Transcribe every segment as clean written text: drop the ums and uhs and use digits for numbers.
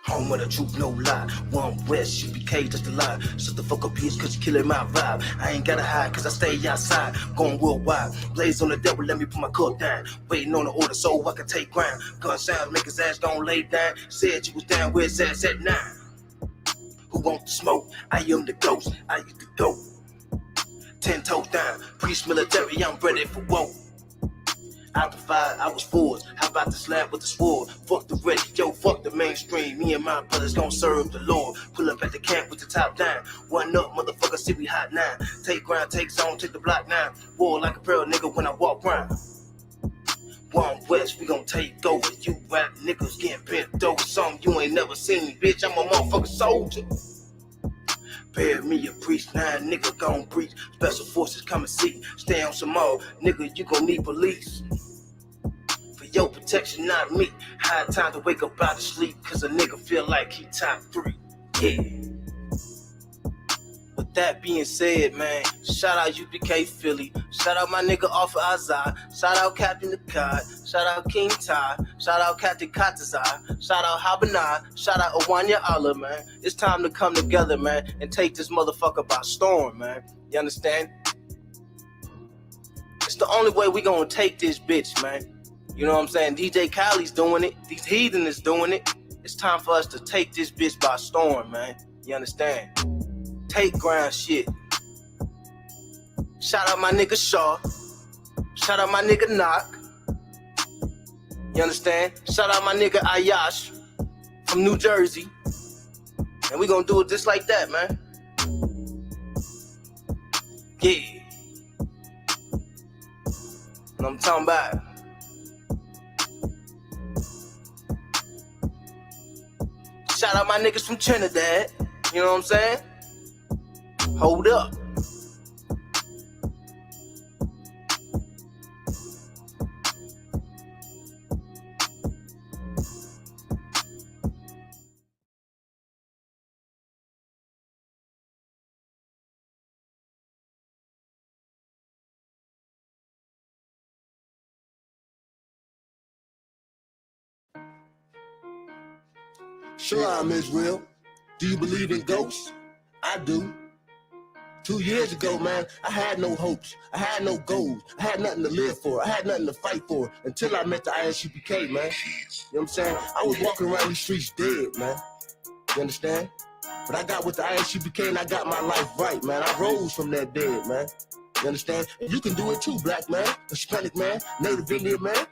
Home of the truth, no lie. One West, UPK, just a lie. Shut the fuck up, bitch, cause you killing my vibe. I ain't gotta hide, cause I stay outside. Going worldwide. Blaze on the devil, let me put my cup down. Waiting on the order so I can take ground. Gun sound, make his ass gon' lay down. Said you was down, where's ass at now? Who want the smoke? I am the ghost, I used to go 10 toes down, priest military, I'm ready for war. Out the fire, I was forged. How about the slab with the sword? Fuck the radio, fuck the mainstream. Me and my brothers gon' serve the Lord. Pull up at the camp with the top down. One up, motherfucker, see we hot now. Take ground, take zone, take the block now. War like a pearl nigga when I walk round. One West, we gon' take over. You rap niggas getting bent over. Something you ain't never seen, bitch. I'm a motherfucking soldier. Bear me a priest, now nigga gon' preach. Special forces come and see. Stay on some more, nigga, you gon' need police. For your protection, not me. High time to wake up out of sleep, cause a nigga feel like he top 3. Yeah. With that being said, man, shout out UPK Philly. Shout out my nigga Offer Azar. Shout out Captain Nakad. Shout out King Ty. Shout out Captain Katazai. Shout out Habanah. Shout out Awanya Allah, man. It's time to come together, man, and take this motherfucker by storm, man. You understand? It's the only way we gonna take this bitch, man. You know what I'm saying? DJ Khaled's doing it. These heathen is doing it. It's time for us to take this bitch by storm, man. You understand? Take ground shit. Shout out my nigga Shaw. Shout out my nigga Knock. You understand? Shout out my nigga Ayash from New Jersey. And we gonna do it just like that, man. Yeah. And I'm talking about. Shout out my niggas from Trinidad. You know what I'm saying? Hold up. Shalom, Israel. Do you believe in ghosts? I do. 2 years ago, man, I had no hopes. I had no goals. I had nothing to live for. I had nothing to fight for until I met the ISUPK, man. You know what I'm saying? I was walking around these streets dead, man. You understand? But I got with the ISUPK and I got my life right, man. I rose from that dead, man. You understand? And you can do it too, black man, Hispanic man, Native Indian man.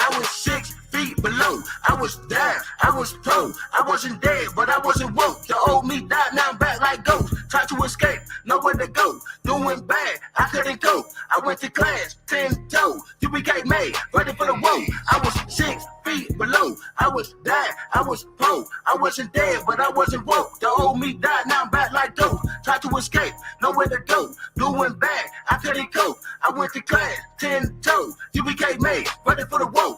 I was 6 feet below. I was down. I was prone. I wasn't dead, but I wasn't woke. The old me died, now I'm back like ghost. Tried to escape, nowhere to go. Doing bad, I couldn't cope. I went to class, 10 toes. UPK made, ready for the woe. I was 6 feet below. I was down. I was prone. I wasn't dead, but I wasn't woke. The old me died, now I'm back like ghost. Tried to escape, nowhere to go. Doing bad, I couldn't cope. I went to class, 10 toes. UPK made, ready for the woe.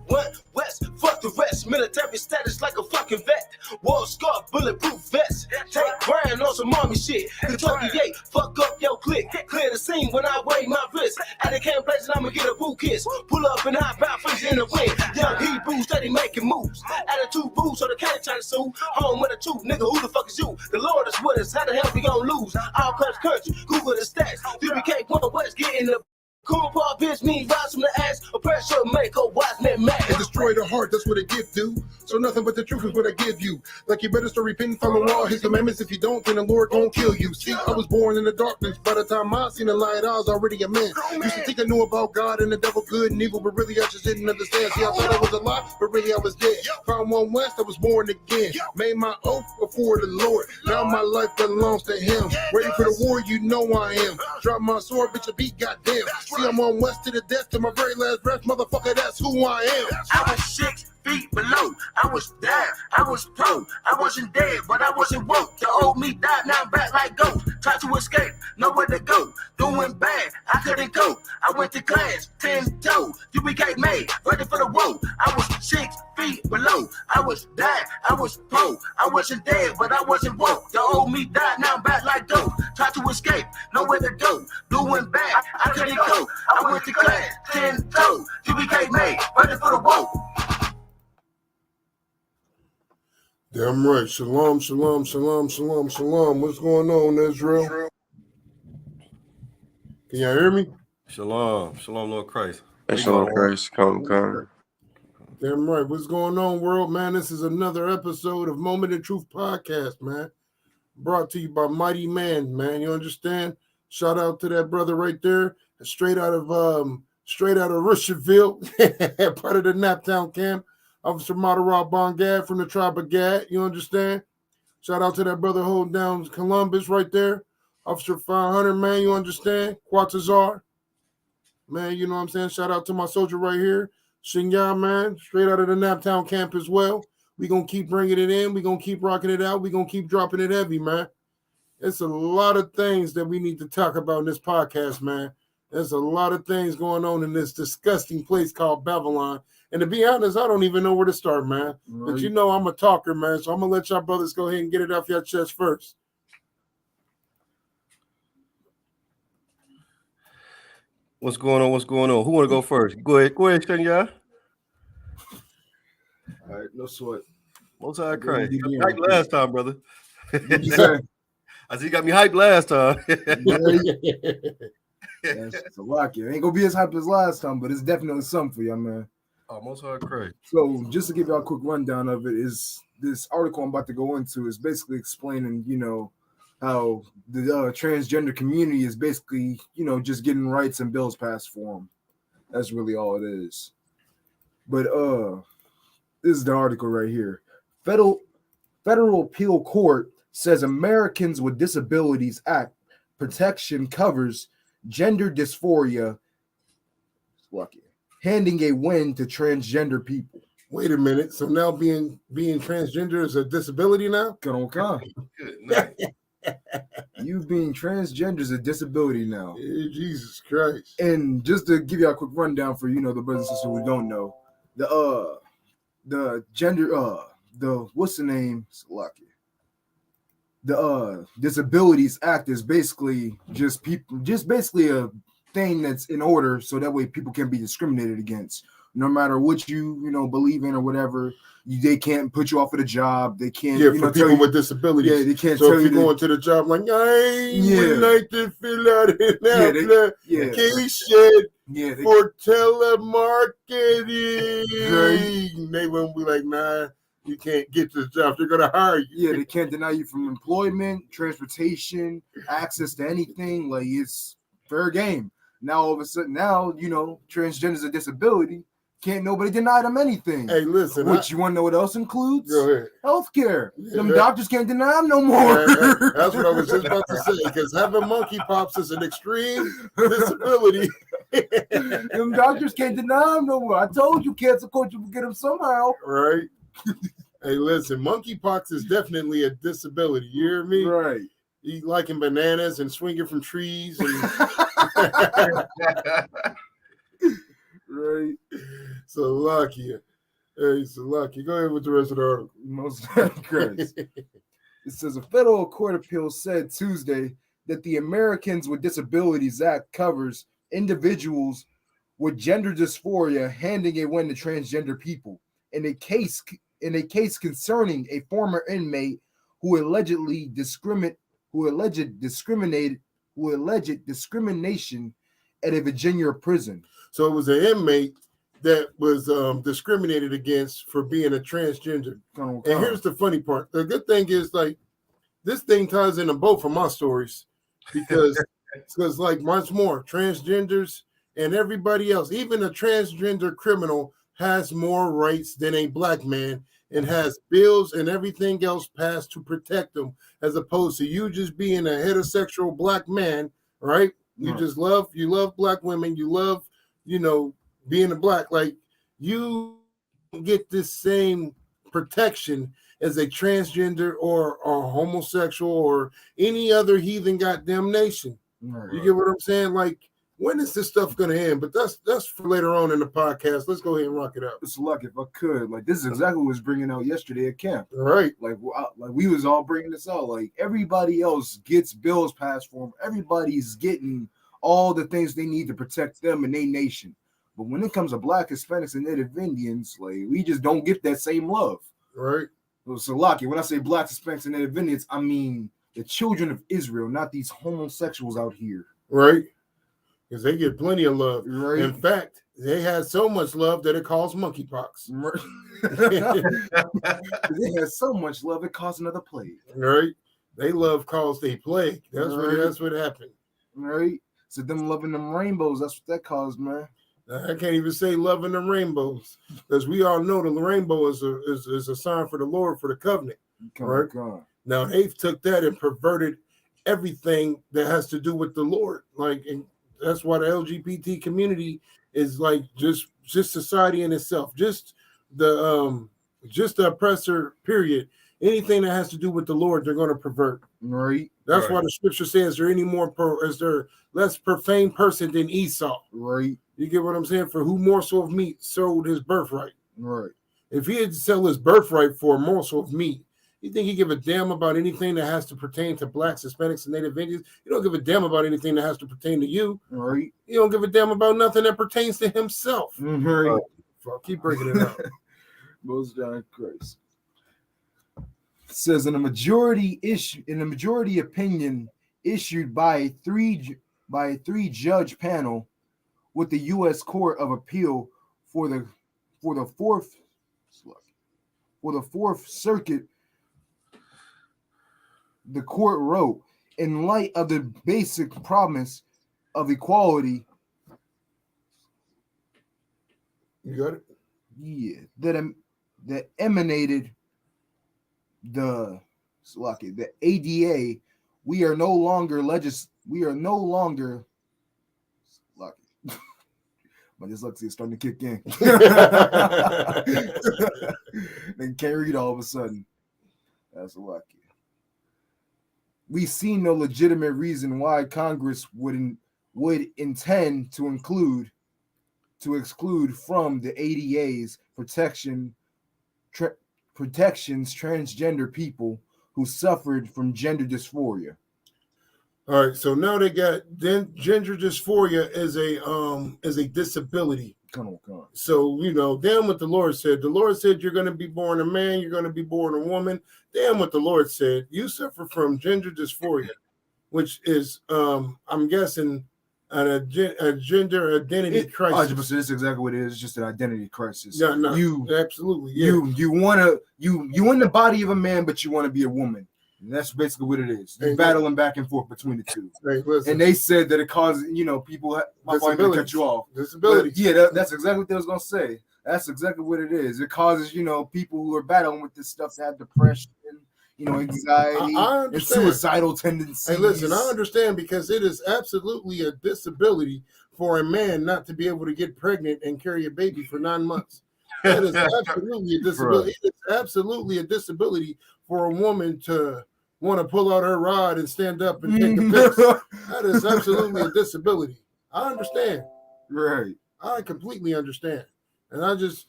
One West, fuck the rest. Military status like a fucking vet. War scar, bulletproof vest. Take ground on some army shit. Kentucky 8, fuck up your clique. Clear the scene when I wave my wrist. At the camp place and I'ma get a boo kiss. Pull up and hop out, freezing in the wind. Young Hebrews, steady making moves. Attitude booze, so they can't try to sue. Home with the truth, nigga, who the fuck is you? The Lord is with us, how the hell we gon' lose? All cuts country, Google the stats. UPK, one West, get in the cool part, bitch, me rise from the ass. Oppressor make a wise man mad. And destroy the heart, that's what a gift do. So nothing but the truth is what I give you. Like you better start repenting, follow all his commandments. If you don't, then the Lord gon' kill you. See, I was born in the darkness. By the time I seen the light, I was already a man. Used to think I knew about God and the devil good and evil, but really I just didn't understand. See, I thought I was alive, but really I was dead. Found one West, I was born again. Made my oath before the Lord. Now my life belongs to him. Ready for the war, you know I am. Drop my sword, bitch, a beat, goddamn. See, I'm on West to the death, to my very last breath, motherfucker, that's who I am. I was 6 feet below. I was down, I was pro. I wasn't dead, but I wasn't woke. The old me died, now I'm back like ghost. Tried to escape, nowhere to go. Doing bad, I couldn't go. I went to class, 10 toes. You became made, ready for the road. I was 6 feet below. I was down, I was pro. I wasn't dead, but I wasn't woke. The old me died, now I'm back like ghost. Tried to escape, nowhere to go. Doing bad, I couldn't go. I went to class, 10 toes. You became made, ready for the road. Damn right. Shalom, shalom, shalom, shalom, shalom. What's going on, Israel? Can y'all hear me? Shalom, shalom, Lord Christ. Shalom, Christ. Come. Damn right. What's going on, world, man? This is another episode of Moment of Truth podcast, man. Brought to you by Mighty Man, man. You understand? Shout out to that brother right there, straight out of Rushville, part of the Naptown camp. Officer Matarab Bongad from the tribe of Gad. You understand? Shout out to that brother holding down Columbus right there. Officer 500, man. You understand? Quatazar. Man, you know what I'm saying? Shout out to my soldier right here. Shinya, man. Straight out of the Naptown camp as well. We're going to keep bringing it in. We're going to keep rocking it out. We're going to keep dropping it heavy, man. It's a lot of things that we need to talk about in this podcast, man. There's a lot of things going on in this disgusting place called Babylon. And to be honest, I don't even know where to start, man. Right. But you know I'm a talker, man, so I'm going to let y'all brothers go ahead and get it off your chest first. What's going on? Who want to go first? Go ahead, Shenya. All right, no sweat. Most high Christ. You got me hyped last time, brother. What'd you say? I said you got me hyped last time. It's a lot. It ain't gonna be as hype as last time, but it's definitely something for y'all, man. Oh, most high Christ. So just to give y'all a quick rundown of it, is this article I'm about to go into is basically explaining, how the transgender community is basically, just getting rights and bills passed for them. That's really all it is. But this is the article right here. Federal Appeal Court says Americans with Disabilities Act protection covers gender dysphoria. Lucky. Handing a win to transgender people. Wait a minute. So now being transgender is a disability now? Good night. You being transgender is a disability now. Hey, Jesus Christ. And just to give you a quick rundown for the brothers and sisters who don't know, the gender what's the name? It's lucky. The Disabilities Act is basically just basically a thing that's in order so that way people can be discriminated against. No matter what you believe in or whatever, they can't put you off of the job. They can't. Yeah, for people with disabilities. Yeah, they can't. So if you're going to the job like, I would like to fill out an application for telemarketing, right. They won't be like, nah, you can't get this job. They're gonna hire you. Yeah, they can't deny you from employment, transportation, access to anything. Like, it's fair game. Now all of a sudden, transgender is a disability. Can't nobody deny them anything. Hey, listen. You want to know what else includes? Go ahead. Healthcare. Them doctors can't deny them no more. That's what I was just about to say. Because having monkeypox is an extreme disability. Them doctors can't deny them no more. I told you, cancer culture will get them somehow. Right. Hey, listen. Monkeypox is definitely a disability. You hear me? Right. You liking bananas and swinging from trees and right. So lucky. Hey, so lucky. Go ahead with the rest of the article. Most Christ. It says a federal court appeal said Tuesday that the Americans with Disabilities Act covers individuals with gender dysphoria, handing a win to transgender people in a case concerning a former inmate who alleged discrimination at a Virginia prison. So it was an inmate that was discriminated against for being a transgender. And here's the funny part. The good thing is, like, this thing ties into both of my stories because like, much more transgenders and everybody else, even a transgender criminal has more rights than a black man and has bills and everything else passed to protect them, as opposed to you just being a heterosexual black man, right? You just love black women. You love, being a black, like, you get this same protection as a transgender or homosexual or any other heathen goddamn nation. Right. You get what I'm saying? Like, when is this stuff going to end? But that's for later on in the podcast. Let's go ahead and rock it out. It's luck if I could. Like, this is exactly what was bringing out yesterday at camp. Right. Like we was all bringing this out. Like, everybody else gets bills passed for them. Everybody's getting all the things they need to protect them and their nation. But when it comes to Black, Hispanics, and Native Indians, like, we just don't get that same love. Right. So, Lucky, when I say Black, Hispanics, and Native Indians, I mean the children of Israel, not these homosexuals out here. Right. Because they get plenty of love. Right. In fact, they had so much love that it caused monkeypox. They had so much love it caused another plague. Right. They love caused a plague. That's what happened. Right. So them loving them rainbows, that's what that caused, man. I can't even say loving the rainbows, because we all know the rainbow is a sign for the Lord, for the covenant. Right. Now they took that and perverted everything that has to do with the Lord. Like, and that's why the LGBT community is like just society in itself, just the oppressor. Period. Anything that has to do with the Lord, they're going to pervert. Right. That's why the scripture says, is there less profane person than Esau? Right. You get what I'm saying? For who morsel of meat sold his birthright? Right. If he had to sell his birthright for a morsel of meat, you think he give a damn about anything that has to pertain to Blacks, Hispanics, and Native Indians? You don't give a damn about anything that has to pertain to you. Right. You don't give a damn about nothing that pertains to himself. Right. Keep breaking it up. Most John Christ. It says in a majority opinion issued by a three judge panel with the U.S. Court of Appeal for the Fourth Circuit, the court wrote, in light of the basic promise of equality, you got it? Yeah, that emanated the ADA, we are no longer my dyslexia is starting to kick in. Then can't read all of a sudden. That's lucky. We see no legitimate reason why Congress would intend to exclude from the ADA's protections transgender people who suffered from gender dysphoria. All right, so now they got gender dysphoria is a disability. Come on. So, damn what the Lord said. The Lord said you're going to be born a man, you're going to be born a woman. Damn what the Lord said. You suffer from gender dysphoria, which is, I'm guessing, a gender identity crisis. 100%, that's exactly what it is. It's just an identity crisis. Yeah, no, absolutely. Yeah. You in the body of a man, but you want to be a woman. And that's basically what it is. You're battling back and forth between the two. Hey, and they said that it causes, people disability. Cut you off. Disability. But yeah, that's exactly what I was gonna say. That's exactly what it is. It causes, people who are battling with this stuff to have depression, anxiety, and suicidal tendencies. Hey, listen, I understand, because it is absolutely a disability for a man not to be able to get pregnant and carry a baby for 9 months. That is absolutely a disability. It is absolutely a disability for a woman to want to pull out her rod and stand up and take a piss. That is absolutely a disability. I understand. Right. I completely understand. And I just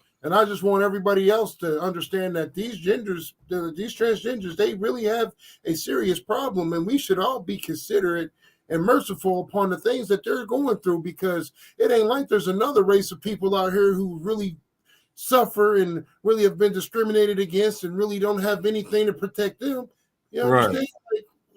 want everybody else to understand that these transgenders, they really have a serious problem, and we should all be considerate and merciful upon the things that they're going through, because it ain't like there's another race of people out here who really suffer and really have been discriminated against and really don't have anything to protect them. You know what I'm saying?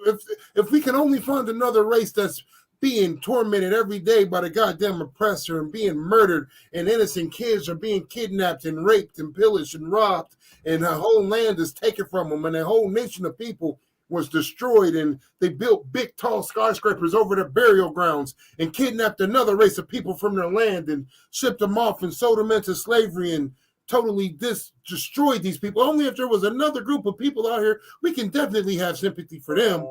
Like, if we can only find another race that's being tormented every day by the goddamn oppressor and being murdered, and innocent kids are being kidnapped and raped and pillaged and robbed, and the whole land is taken from them, and a whole nation of people was destroyed, and they built big tall skyscrapers over their burial grounds and kidnapped another race of people from their land and shipped them off and sold them into slavery and totally destroyed these people. Only if there was another group of people out here, we can definitely have sympathy for them.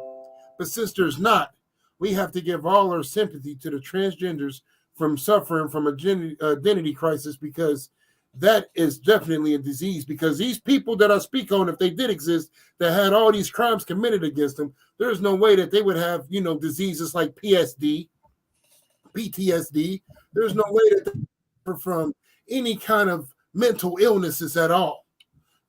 But since there's not, we have to give all our sympathy to the transgenders from suffering from a identity crisis, because that is definitely a disease, because these people that I speak on, if they did exist, that had all these crimes committed against them, there's no way that they would have, diseases like PTSD. There's no way that they suffer from any kind of mental illnesses at all.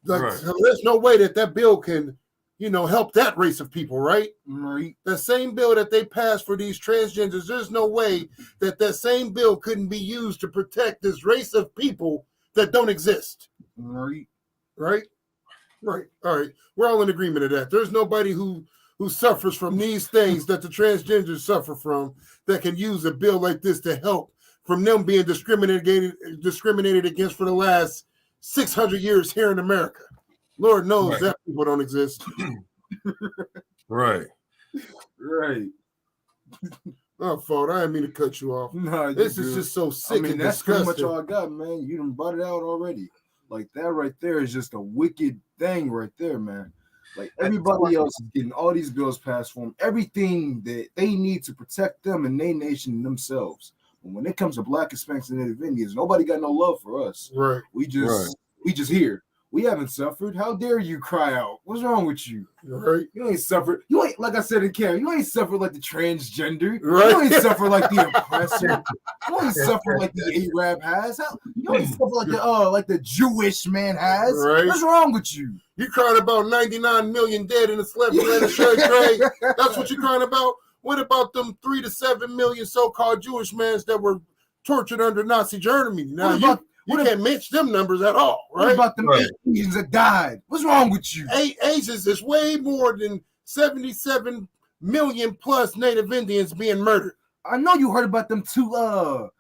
Like, so there's no way that bill can, help that race of people, right? Right. The same bill that they passed for these transgenders, there's no way that same bill couldn't be used to protect this race of people that don't exist. Right. Right? Right. All right. We're all in agreement of that. There's nobody who suffers from these things that the transgenders suffer from that can use a bill like this to help from them being discriminated against for the last 600 years here in America. Lord knows that people don't exist. Right. Right. Oh, fault. I didn't mean to cut you off. No, this is just so sick and that's disgusting. pretty much all I got, man. You done brought it out already. Like, that right there is just a wicked thing right there, man. Like, everybody else is getting all these bills passed for them, everything that they need to protect them and their nation and themselves. But when it comes to Black, Hispanics, and Native Indians, nobody got no love for us. Right. We just here. We haven't suffered. How dare you cry out? What's wrong with you? Right. You ain't suffered. You ain't, like I said in Karen, you ain't suffered like the transgender. Right. You ain't suffered like the oppressor. You ain't suffered like the Arab has. You ain't suffered like the Jewish man has. Right. What's wrong with you? You crying about 99 million dead in the slavery land of Sherry Gray? That's what you crying about? What about them 3 to 7 million so-called Jewish men that were tortured under Nazi Germany? Now you can't mention them numbers at all, right? What about them Asians that died? What's wrong with you? Asians is way more than 77 million plus Native Indians being murdered. I know you heard about them two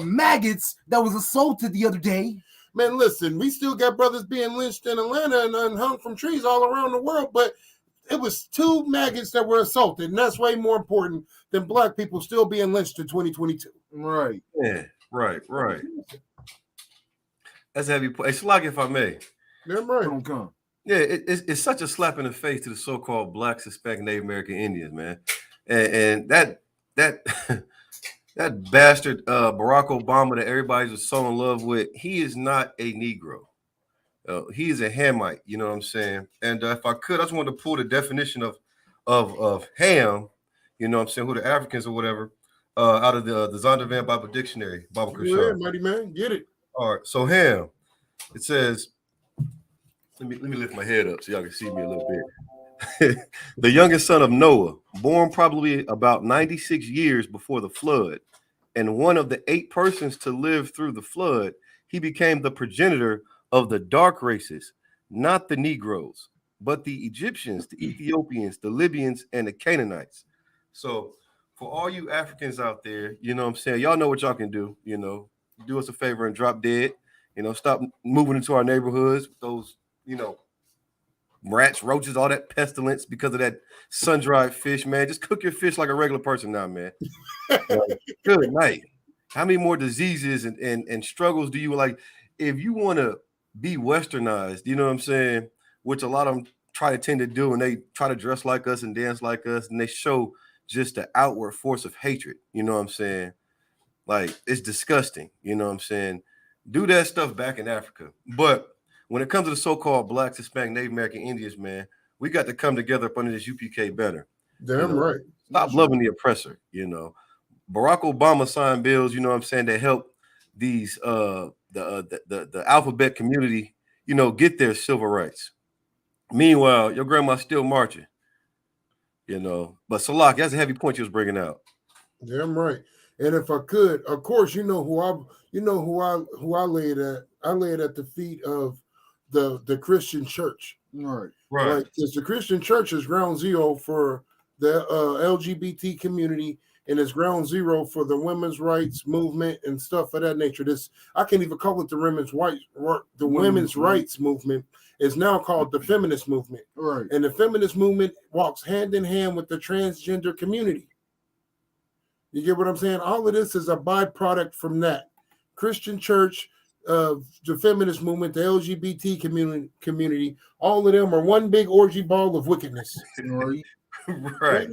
maggots that was assaulted the other day. Man, listen, we still got brothers being lynched in Atlanta and hung from trees all around the world, but it was 2 maggots that were assaulted, and that's way more important than Black people still being lynched in 2022. Right. Yeah, right. That's a heavy point. It's like, if I may. Damn right. Don't come. Yeah, it's such a slap in the face to the so-called Blacks, Hispanic, Native American Indians, man. And that that bastard Barack Obama that everybody's just so in love with, he is not a Negro. He is a Hamite, you know what I'm saying? And if I could, I just wanted to pull the definition of ham, you know what I'm saying, who the Africans or whatever, out of the Zondervan Bible Dictionary, Bible Yeah, mighty man, get it. All right, so ham, it says, let me lift my head up so y'all can see me a little bit. The youngest son of Noah, born probably about 96 years before the flood, and one of the 8 persons to live through the flood, he became the progenitor of the dark races, not the Negroes, but the Egyptians, the Ethiopians, the Libyans, and the Canaanites. So for all you Africans out there, you know what I'm saying, y'all know what y'all can do, do us a favor and drop dead, stop moving into our neighborhoods with those, rats, roaches, all that pestilence because of that sun-dried fish, man. Just cook your fish like a regular person now, man. Good night. How many more diseases and struggles do you like? If you want to be westernized, you know what I'm saying, which a lot of them tend to do, and they try to dress like us and dance like us, and they show just the outward force of hatred, you know what I'm saying? Like, it's disgusting, you know what I'm saying? Do that stuff back in Africa. But when it comes to the so-called Blacks, Hispanic, Native American Indians, man, we got to come together up under this UPK banner. Damn right. Stop loving the oppressor, Barack Obama signed bills, you know what I'm saying, that help these the alphabet community, get their civil rights. Meanwhile, your grandma's still marching, But Salak, that's a heavy point you was bringing out. Damn right. And if I could, of course, who I lay it at. I lay it at the feet of the Christian church. Right. Like, because the Christian church is ground zero for the LGBT community, and it's ground zero for the women's rights movement and stuff of that nature. I can't even call it the women's rights movement. It's now called the feminist movement. Right. And the feminist movement walks hand in hand with the transgender community. You get what I'm saying? All of this is a byproduct from that. Christian church, the feminist movement, the LGBT community, all of them are one big orgy ball of wickedness. Right. Right.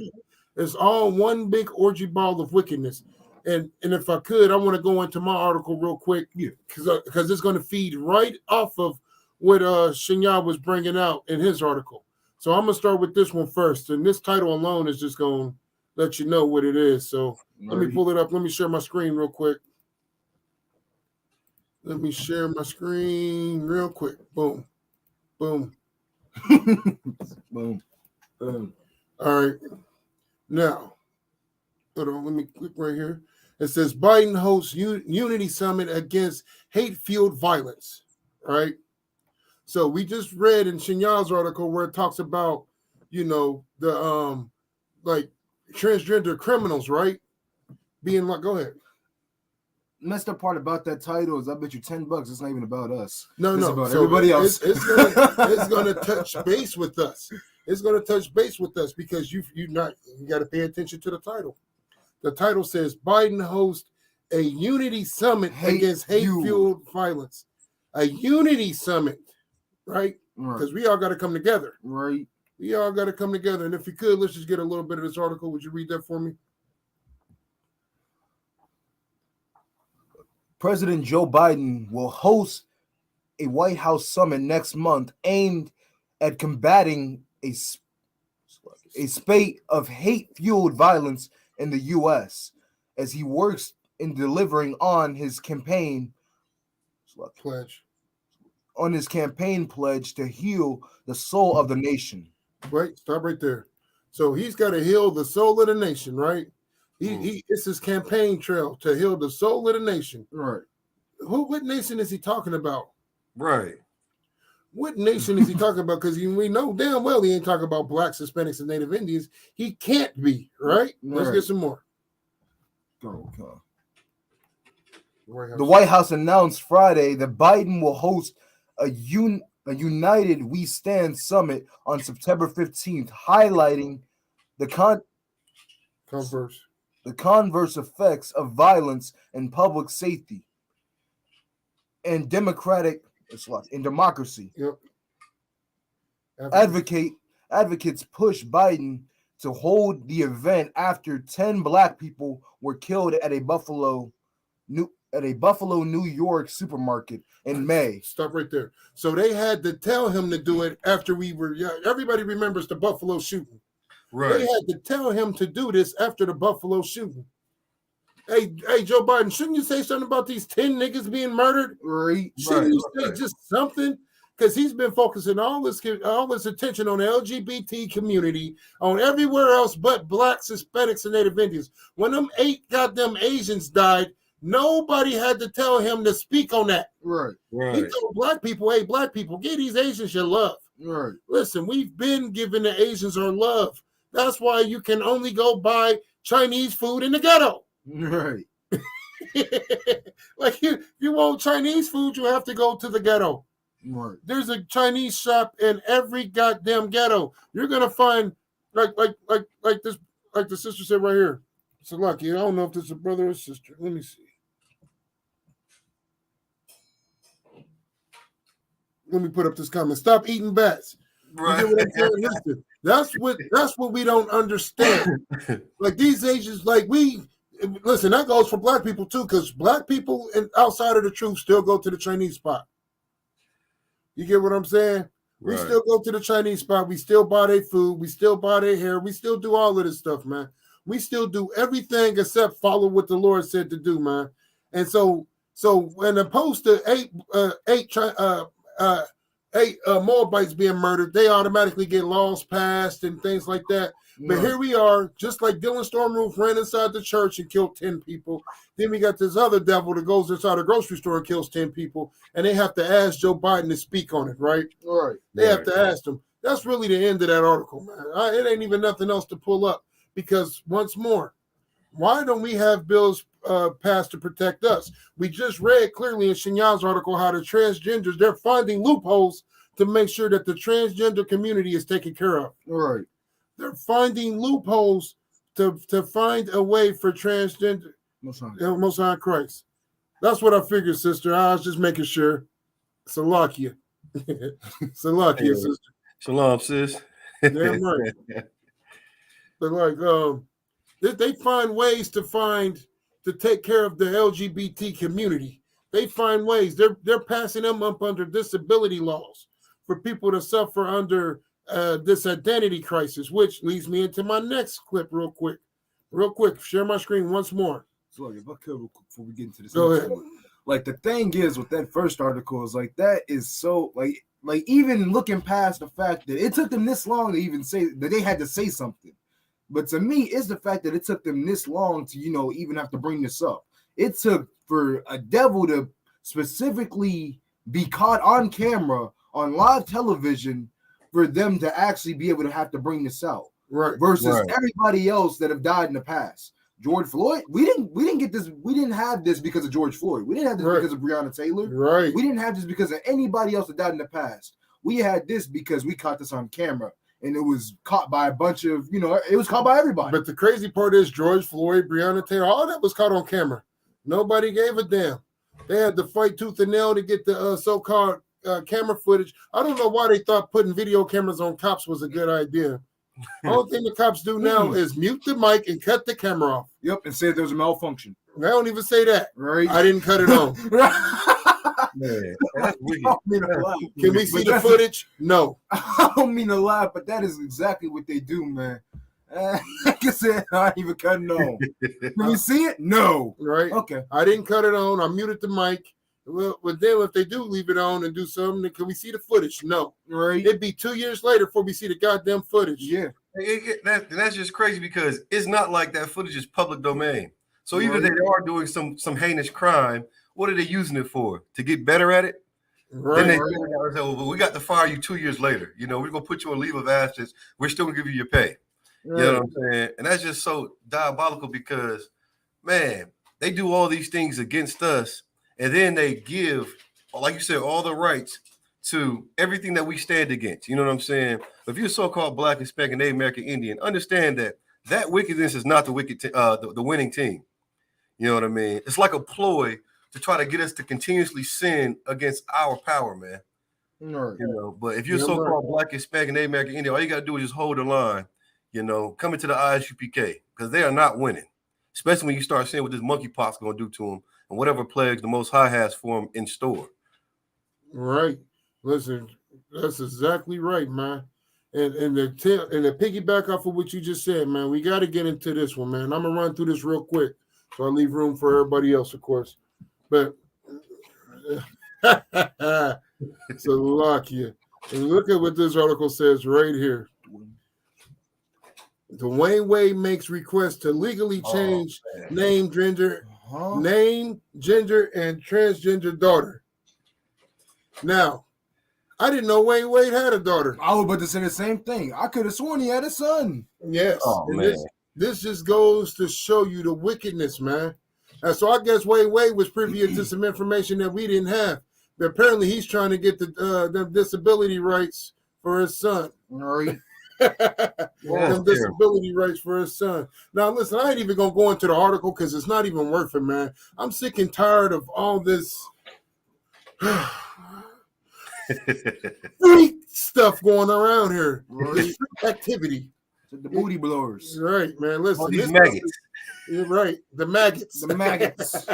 It's all one big orgy ball of wickedness. And if I could, I want to go into my article real quick, because it's going to feed right off of what Shinya was bringing out in his article. So I'm going to start with this one first, and this title alone is just going to let you know what it is. So let me pull it up. Let me share my screen real quick. Let me share my screen real quick. Boom, boom, Boom. Boom. All right. Now, hold on. Let me click right here. It says Biden hosts Unity Summit against hate-fueled violence. Right. So we just read in Shinya's article where it talks about, the like transgender criminals, right? Being like, go ahead. Messed up part about that title is I bet you $10 it's not even about us. No, It's no. about So everybody else. It's gonna touch base with us. It's gonna touch base with us because you got to pay attention to the title. The title says Biden hosts a unity summit against hate-fueled violence. A unity summit, right? Because we all got to come together. Right. We all got to come together. And if you could, let's just get a little bit of this article. Would you read that for me? President Joe Biden will host a White House summit next month aimed at combating a spate of hate-fueled violence in the U.S. as he works in delivering on his campaign pledge to heal the soul of the nation. Right, stop right there. So he's got to heal the soul of the nation, right? It's his campaign trail to heal the soul of the nation. Right. What nation is he talking about? Right. What nation is he talking about? Because we know damn well he ain't talking about blacks, Hispanics, and Native Indians. He can't be, right? Let's get some more. Go. The White House announced Friday that Biden will host a United We Stand summit on September 15th, highlighting the converse effects of violence in public safety and democracy. Yep. Advocates push Biden to hold the event after 10 black people were killed at a Buffalo, New York supermarket in May. Stop right there. So they had to tell him to do it after everybody remembers the Buffalo shooting. Right. They had to tell him to do this after the Buffalo shooting. Hey, Joe Biden, shouldn't you say something about these 10 niggas being murdered? Right. Shouldn't you say just something? Because he's been focusing all his attention on the LGBT community, on everywhere else but blacks, Hispanics, and Native Indians. When them 8 goddamn Asians died, nobody had to tell him to speak on that. Right. He told black people, hey, black people, give these Asians your love. Right. Listen, we've been giving the Asians our love. That's why you can only go buy Chinese food in the ghetto. Right. Like you want Chinese food, you have to go to the ghetto. Right. There's a Chinese shop in every goddamn ghetto. You're gonna find like the sister said right here. So lucky. I don't know if this is a brother or sister. Let me see. Let me put up this comment. Stop eating bats. Right. You get what I'm saying? Listen, that's what we don't understand. Like these Asians, listen, that goes for black people too, because black people outside of the truth still go to the Chinese spot. You get what I'm saying? We still go to the Chinese spot. We still buy their food. We still buy their hair. We still do all of this stuff, man. We still do everything except follow what the Lord said to do, man. And so when opposed to eight Moabites being murdered, they automatically get laws passed and things like that. But here we are, just like Dylan Stormroof ran inside the church and killed 10 people. Then we got this other devil that goes inside a grocery store and kills 10 people. And they have to ask Joe Biden to speak on it, right? Right. They have to ask him. That's really the end of that article, man. It ain't even nothing else to pull up. Because once more, why don't we have bills passed to protect us? We just read clearly in Shinya's article how the transgenders, they're finding loopholes to make sure that the transgender community is taken care of. Right. They're finding loopholes to find a way for transgender. Most High Christ. That's what I figured, sister. I was just making sure. Salakia. Salakia, sister. Shalom, sis. Damn right. But they find ways to find to take care of the LGBT community. They find ways. They're passing them up under disability laws for people to suffer under this identity crisis, which leads me into my next clip real quick. Share my screen once more. So if I could, real quick before we get into this, Go ahead. Like the thing is with that first article is like that is so like even looking past the fact that it took them this long to even say that they had to say something. But to me, it's the fact that it took them this long to, even have to bring this up. It took for a devil to specifically be caught on camera on live television for them to actually be able to have to bring this out. Right. Versus everybody else that have died in the past. George Floyd, we didn't get this. We didn't have this because of George Floyd. We didn't have this because of Breonna Taylor. Right. We didn't have this because of anybody else that died in the past. We had this because we caught this on camera, and it was caught by a bunch of, it was caught by everybody. But the crazy part is George Floyd, Breonna Taylor, all that was caught on camera. Nobody gave a damn. They had to fight tooth and nail to get the so-called camera footage. I don't know why they thought putting video cameras on cops was a good idea. Only thing the cops do now is mute the mic and cut the camera off. Yep, and say there was a malfunction. They don't even say that. Right. I didn't cut it on. Man, that's weird. Can we see the footage? No. I don't mean to lie, but that is exactly what they do, man. Like I said, I ain't even cutting on. Can we see it? No. Right. Okay. I didn't cut it on. I muted the mic. Well, but then if they do leave it on and do something, then can we see the footage? No. Right. It'd be 2 years later before we see the goddamn footage. Yeah. That's just crazy because it's not like that footage is public domain. So even if they are doing some heinous crime, what are they using it for? To get better at it? Right. Then they say, well, we got to fire you 2 years later. We're going to put you on leave of absence. We're still going to give you your pay. Right. You know what I'm saying? And that's just so diabolical because, man, they do all these things against us. And then they give, like you said, all the rights to everything that we stand against. You know what I'm saying? If you're so-called Black, Hispanic, Native American Indian, understand that wickedness is not the winning team. You know what I mean? It's like a ploy to try to get us to continuously sin against our power, man. Right. But if you're so-called Black, Hispanic, Native American Indian, all you got to do is just hold the line. Come into the ISUPK because they are not winning, especially when you start seeing what this monkeypox going to do to them. And whatever plagues the Most High has for them in store. Right. Listen, that's exactly right, man. And the piggyback off of what you just said, man, we got to get into this one, man. I'm going to run through this real quick so I leave room for everybody else, of course. But Salakia. And look at what this article says right here. Dwayne Wade makes request to legally change name, gender, and transgender daughter. Now, I didn't know Wayne Wade had a daughter. I was about to say the same thing. I could have sworn he had a son. Yes. Oh, man. This just goes to show you the wickedness, man. And so I guess Wayne Wade was privy to some information that we didn't have. But apparently he's trying to get the disability rights for his son. Right. Them disability rights for his son. Now, listen, I ain't even going to go into the article because it's not even worth it, man. I'm sick and tired of all this freak stuff going around here. This freak activity. The booty blowers. Right, man. Listen. These maggots. You're right. The maggots. The maggots.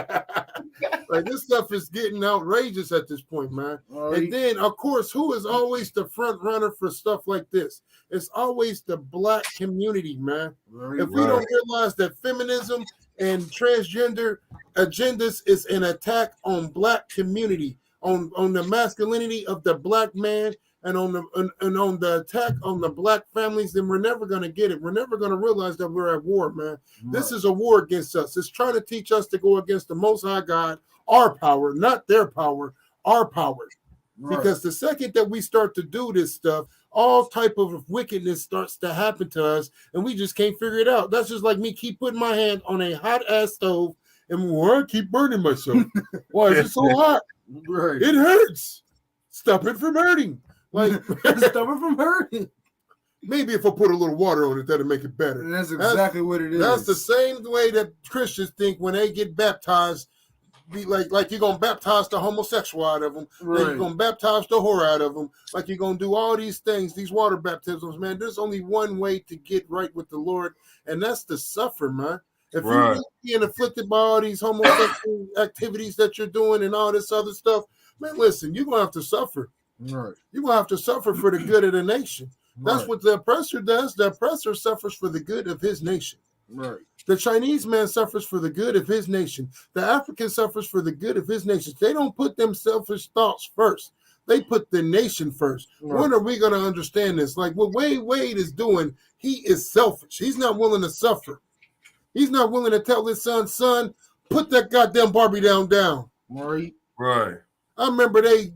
Like, this stuff is getting outrageous at this point, man. Right. And then, of course, who is always the front runner for stuff like this? It's always the Black community, man. Right. If we don't realize that feminism and transgender agendas is an attack on Black community, on the masculinity of the Black man, and on the attack on the Black families, then we're never going to get it. We're never going to realize that we're at war, man. Right. This is a war against us. It's trying to teach us to go against the Most High God, our power, not their power, our power. Right. Because the second that we start to do this stuff, all type of wickedness starts to happen to us, and we just can't figure it out. That's just like me keep putting my hand on a hot-ass stove, and I keep burning myself. Why is it so hot? Right. It hurts. Stop it from hurting. Like, stop it from hurting. Maybe if I put a little water on it, that'll make it better. And that's exactly what it is. That's the same way that Christians think when they get baptized. Be like you're gonna baptize the homosexual out of them, right. You're gonna baptize the whore out of them, like you're gonna do all these things, these water baptisms, man. There's only one way to get right with the Lord, and that's to suffer, man. If you're really being afflicted by all these homosexual activities that you're doing and all this other stuff, man, listen, you're gonna have to suffer. Right. You're gonna have to suffer for the good of the nation. That's Right. what the oppressor does. The oppressor suffers for the good of his nation. Right. The Chinese man suffers for the good of his nation. The African suffers for the good of his nation. They don't put them selfish thoughts first. They put the nation first. Right. When are we going to understand this? Like what Wade is doing, he is selfish. He's not willing to suffer. He's not willing to tell his son, put that goddamn Barbie down. Right. Right. I remember they,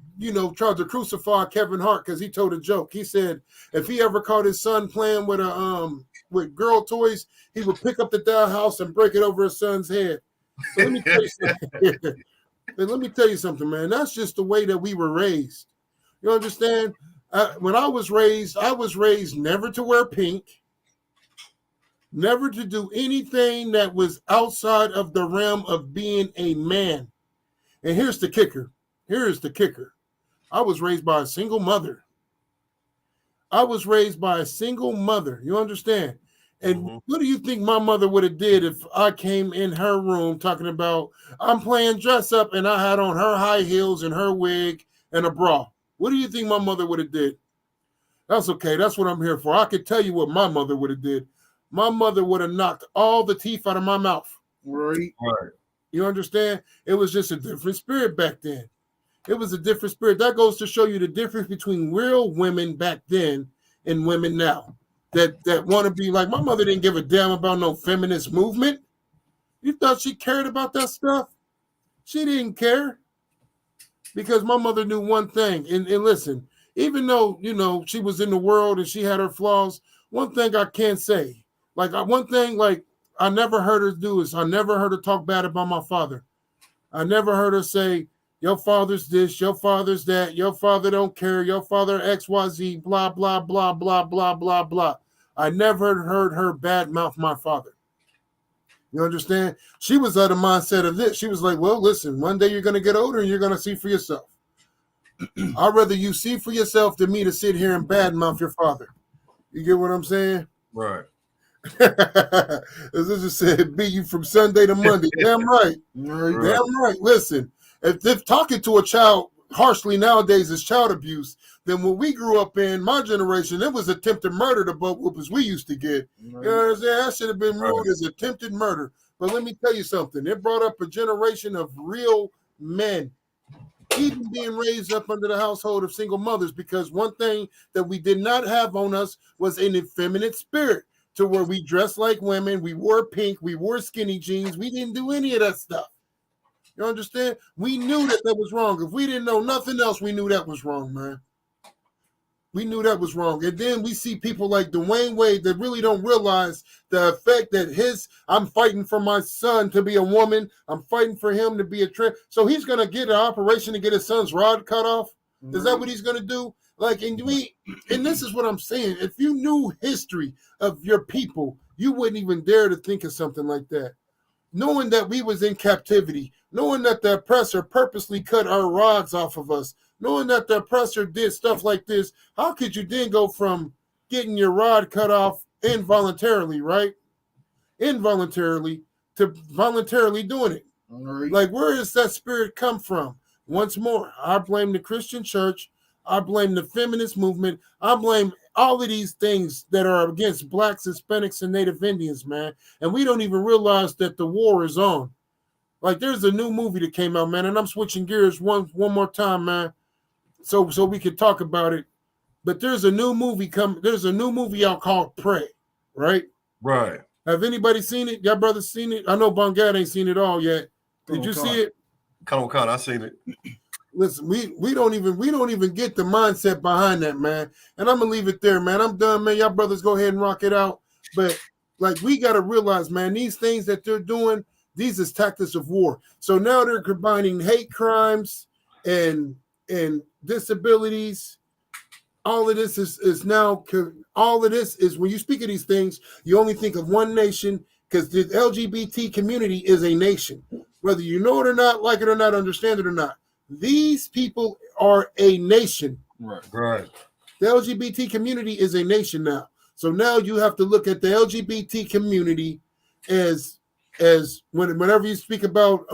tried to crucify Kevin Hart because he told a joke. He said if he ever caught his son playing with girl toys, he would pick up the dollhouse and break it over his son's head. So let me tell you something. Let me tell you something, man. That's just the way that we were raised. You understand? When I was raised never to wear pink, never to do anything that was outside of the realm of being a man. And here's the kicker. I was raised by a single mother. You understand? And what do you think my mother would have did if I came in her room talking about I'm playing dress up and I had on her high heels and her wig and a bra? What do you think my mother would have did? That's okay. That's what I'm here for. I could tell you what my mother would have did. My mother would have knocked all the teeth out of my mouth. Right. You understand? It was just a different spirit back then. It was a different spirit. That goes to show you the difference between real women back then and women now. That want to be like, my mother didn't give a damn about no feminist movement. You thought she cared about that stuff? She didn't care. Because my mother knew one thing. And listen, even though, she was in the world and she had her flaws, one thing I can say, I never heard her do is I never heard her talk bad about my father. I never heard her say, your father's this, your father's that, your father don't care, your father XYZ, blah, blah, blah, blah, blah, blah, blah. I never heard her badmouth my father. You understand? She was of the mindset of this. She was like, well, listen, one day you're going to get older and you're going to see for yourself. I'd rather you see for yourself than me to sit here and badmouth your father. You get what I'm saying? Right. As I just said, be you from Sunday to Monday. Damn right. Damn right. Listen, if talking to a child harshly nowadays is child abuse, then when we grew up in my generation, it was attempted murder, the butt whoopers we used to get. You know what I'm saying? That should have been ruled as attempted murder. But let me tell you something. It brought up a generation of real men, even being raised up under the household of single mothers, because one thing that we did not have on us was an effeminate spirit to where we dressed like women, we wore pink, we wore skinny jeans, we didn't do any of that stuff. You understand? We knew that was wrong. If we didn't know nothing else, we knew that was wrong, man. We knew that was wrong. And then we see people like Dwayne Wade that really don't realize the effect that I'm fighting for my son to be a woman. I'm fighting for him to be a trans. So he's going to get an operation to get his son's rod cut off. Is that what he's going to do? And this is what I'm saying. If you knew history of your people, you wouldn't even dare to think of something like that. Knowing that we was in captivity, knowing that the oppressor purposely cut our rods off of us, knowing that the oppressor did stuff like this, how could you then go from getting your rod cut off involuntarily, right? Involuntarily to voluntarily doing it. Like, where does that spirit come from? Once more, I blame the Christian church. I blame the feminist movement. I blame all of these things that are against blacks, Hispanics, and Native Indians, man. And we don't even realize that the war is on. Like, there's a new movie that came out, man, and I'm switching gears one more time, man, so we could talk about it. But there's a new movie out called Prey, right? Right. Have anybody seen it? Y'all brothers seen it? I know Bongad ain't seen it all yet. Did you see it? Con, I seen it. Listen, we don't even get the mindset behind that, man. And I'm gonna leave it there, man. I'm done, man. Y'all brothers go ahead and rock it out. But like, we gotta realize, man, these things that they're doing, these is tactics of war. So now they're combining hate crimes and disabilities. All of this is when you speak of these things, you only think of one nation, because the LGBT community is a nation. Whether you know it or not, like it or not, understand it or not, these people are a nation. Right. The LGBT community is a nation now. So now you have to look at the LGBT community as as whenever you speak about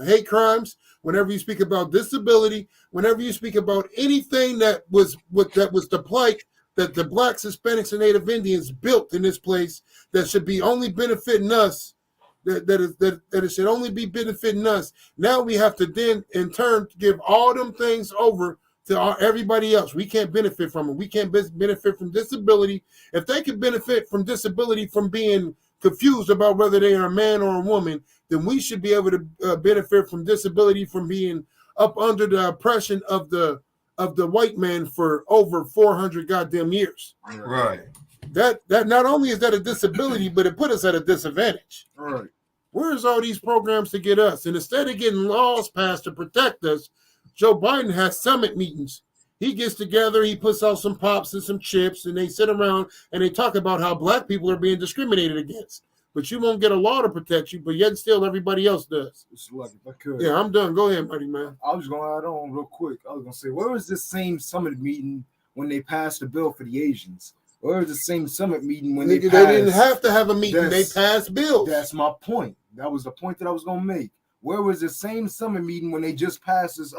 hate crimes, whenever you speak about disability, whenever you speak about anything that was the plight that the Blacks, Hispanics, and Native Indians built in this place that should be only benefiting us, that it should only be benefiting us. Now we have to then in turn give all them things over to everybody else. We can't benefit from it. We can't benefit from disability. If they can benefit from disability from being confused about whether they are a man or a woman, then we should be able to benefit from disability from being up under the oppression of the white man for over 400 goddamn years. Right. That not only is that a disability, but it put us at a disadvantage. All right. Where's all these programs to get us? And instead of getting laws passed to protect us, Joe Biden has summit meetings. He gets together, he puts out some pops and some chips, and they sit around and they talk about how black people are being discriminated against. But you won't get a law to protect you, but yet still everybody else does. It's like, if I could. Yeah, I'm done. Go ahead, buddy, man. I was going to add on real quick. I was going to say, where was this same summit meeting when they passed the bill for the Asians? Where was the same summit meeting when they didn't have to have a meeting. They passed bills. That's my point. That was the point that I was going to make. Where was the same summit meeting when they just passed this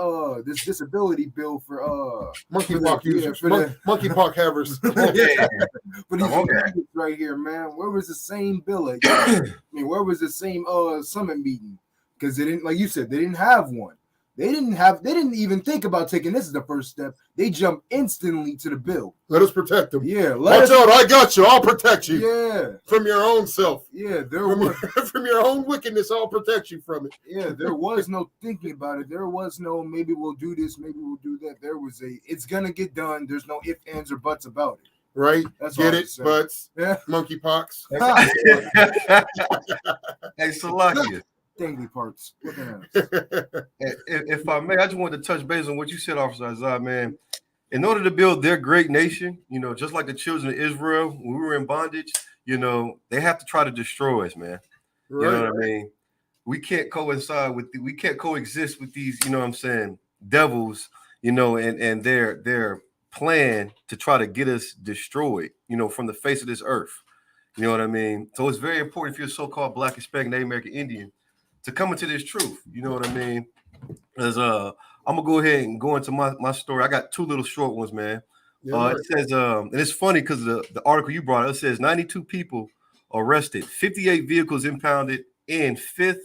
disability bill for monkeypox users, monkeypox havers? Yeah. For these right here, man. Where was the same bill? I mean, where was the same summit meeting? Because they didn't, like you said, they didn't have one. They didn't even think about taking this as the first step. They jumped instantly to the bill. Let us protect them. Yeah. Watch out, I got you. I'll protect you. Yeah. From your own self. Yeah. From your own wickedness, I'll protect you from it. Yeah. There was no thinking about it. There was no, maybe we'll do this, maybe we'll do that. There was it's going to get done. There's no ifs, ands, or buts about it. Right? That's get it, butts. Yeah. Monkeypox. Hey, Salakia. Dangly parts. If I may, I just wanted to touch base on what you said, Officer Azad, man. In order to build their great nation, just like the children of Israel, when we were in bondage, they have to try to destroy us, man. Right. You know what I mean? We can't we can't coexist with these, devils, and their plan to try to get us destroyed, from the face of this earth. You know what I mean? So it's very important if you're a so-called Black, Hispanic, Native American Indian to come into this truth. You know what I mean? As I'm gonna go ahead and go into my story. I got two little short ones, man. Yeah, it says, and it's funny because the article you brought up says 92 people arrested, 58 vehicles impounded in 5th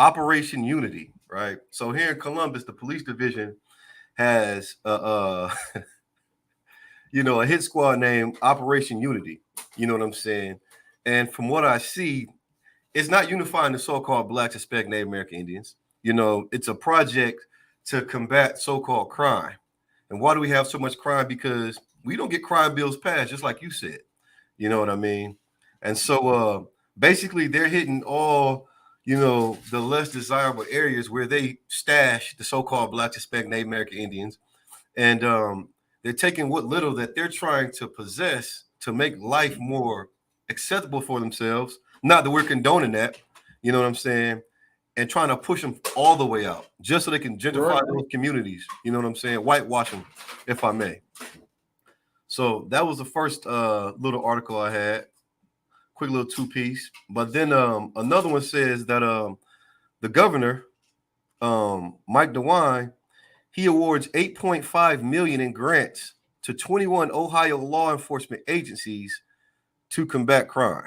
Operation Unity. Right. So here in Columbus, the police division has a hit squad named Operation Unity. You know what I'm saying? And from what I see, it's not unifying the so-called Blacks, Hispanic, Native American Indians. It's a project to combat so-called crime. And why do we have so much crime? Because we don't get crime bills passed, just like you said. You know what I mean? And so basically they're hitting all, the less desirable areas where they stash the so-called Blacks, Hispanic, Native American Indians. And they're taking what little that they're trying to possess to make life more acceptable for themselves. Not that we're condoning that, you know what I'm saying, and trying to push them all the way out just so they can gentrify those communities. You know what I'm saying? Whitewash them, if I may. So that was the first little article I had. Quick little 2-piece. But then another one says that the governor, Mike DeWine, he awards $8.5 million in grants to 21 Ohio law enforcement agencies to combat crime.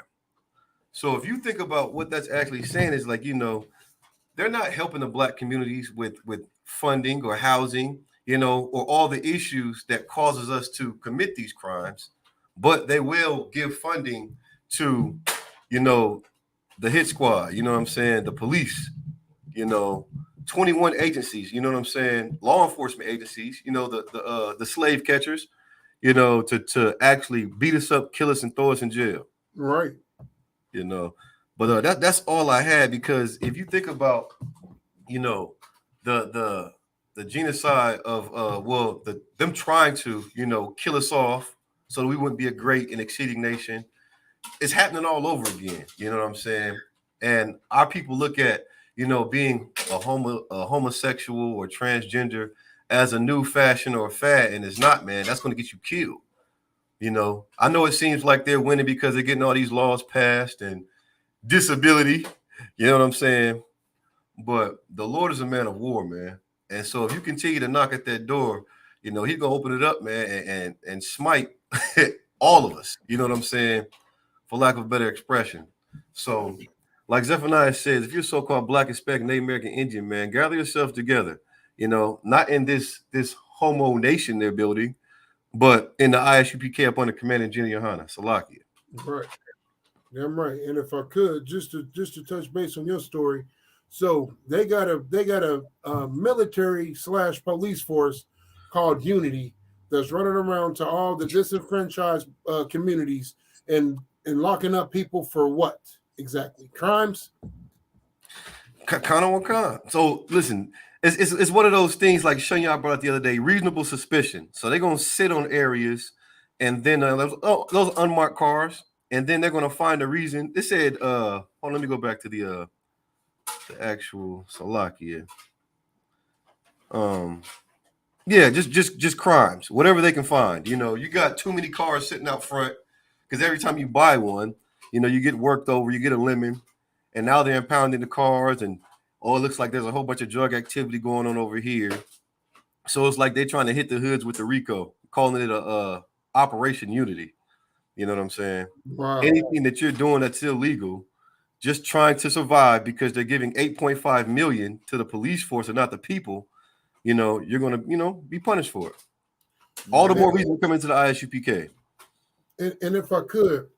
So if you think about what that's actually saying is like, they're not helping the Black communities with funding or housing, or all the issues that causes us to commit these crimes, but they will give funding to, the hit squad, you know what I'm saying? The police, 21 agencies, you know what I'm saying? Law enforcement agencies, the slave catchers, to actually beat us up, kill us, and throw us in jail. Right. But that's all I had, because if you think about, the genocide of them trying to, kill us off so that we wouldn't be a great and exceeding nation, it's happening all over again. You know what I'm saying? And our people look at, being a homosexual or transgender as a new fashion or a fad, and it's not, man. That's going to get you killed. I know it seems like they're winning because they're getting all these laws passed and disability, You know what I'm saying? But the Lord is a man of war, man. And so if you continue to knock at that door, you know, he's gonna open it up, man, and smite all of us. You know what I'm saying? For lack of a better expression. So, like Zephaniah says, if you're so-called Black, Hispanic, Native American, Indian, man, gather yourself together. You know, not in this homo nation they're building, but in the ISUPK up under Command and General Yohana, Salakia. Right. Damn right. And if I could, just to touch base on your story, so they got a military / police force called Unity that's running around to all the disenfranchised communities and locking up people for what exactly? Crimes? Kind of one. So listen, it's one of those things like Shunya brought up the other day, reasonable suspicion. So they're gonna sit on areas, and then those unmarked cars, and then they're gonna find a reason. They said, let me go back to the actual Salakia. Yeah, just crimes, whatever they can find. You know, you got too many cars sitting out front because every time you buy one, you know, you get worked over, you get a lemon, and now they're impounding the cars, and it looks like there's a whole bunch of drug activity going on over here. So it's like they're trying to hit the hoods with the RICO, calling it a Operation Unity. You know what I'm saying? Wow. Anything that you're doing that's illegal, just trying to survive because they're giving $8.5 million to the police force and not the people, you know, you're going to, you know, be punished for it. All the more reason to come into the ISUPK. And if I could,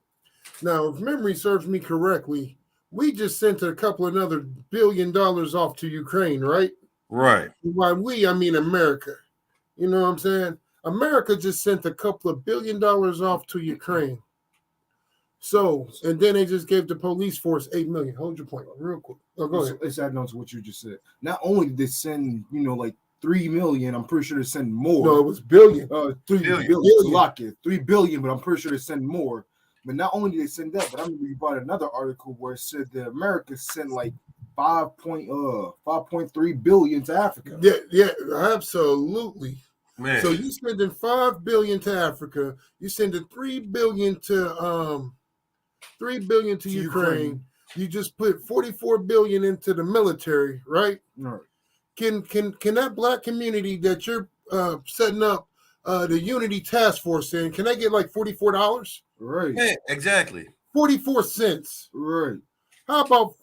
now, if memory serves me correctly, we just sent a couple another $1 billion off to Ukraine, right? Right. By we, I mean America. You know what I'm saying? America just sent a couple of $1 billion off to Ukraine. So, and then they just gave the police force $8 million. Hold your point real quick. Oh, go ahead. Let's add on to what you just said. Not only did they send, you know, like 3 million, I'm pretty sure they send more. No, it was billion. 3 billion. billion. Lock it. 3 billion, but I'm pretty sure they send more. But not only did they send that, but I remember you brought another article where it said that America sent like 5.3 billion to Africa. Yeah, absolutely. Man. So you spending $5 billion to Africa, you sending $3 billion to Ukraine. You just put $44 billion into the military, right? Right. Can that Black community that you're setting up the Unity Task Force in, can they get like $44? Right. Yeah, exactly. 44 cents. Right. How about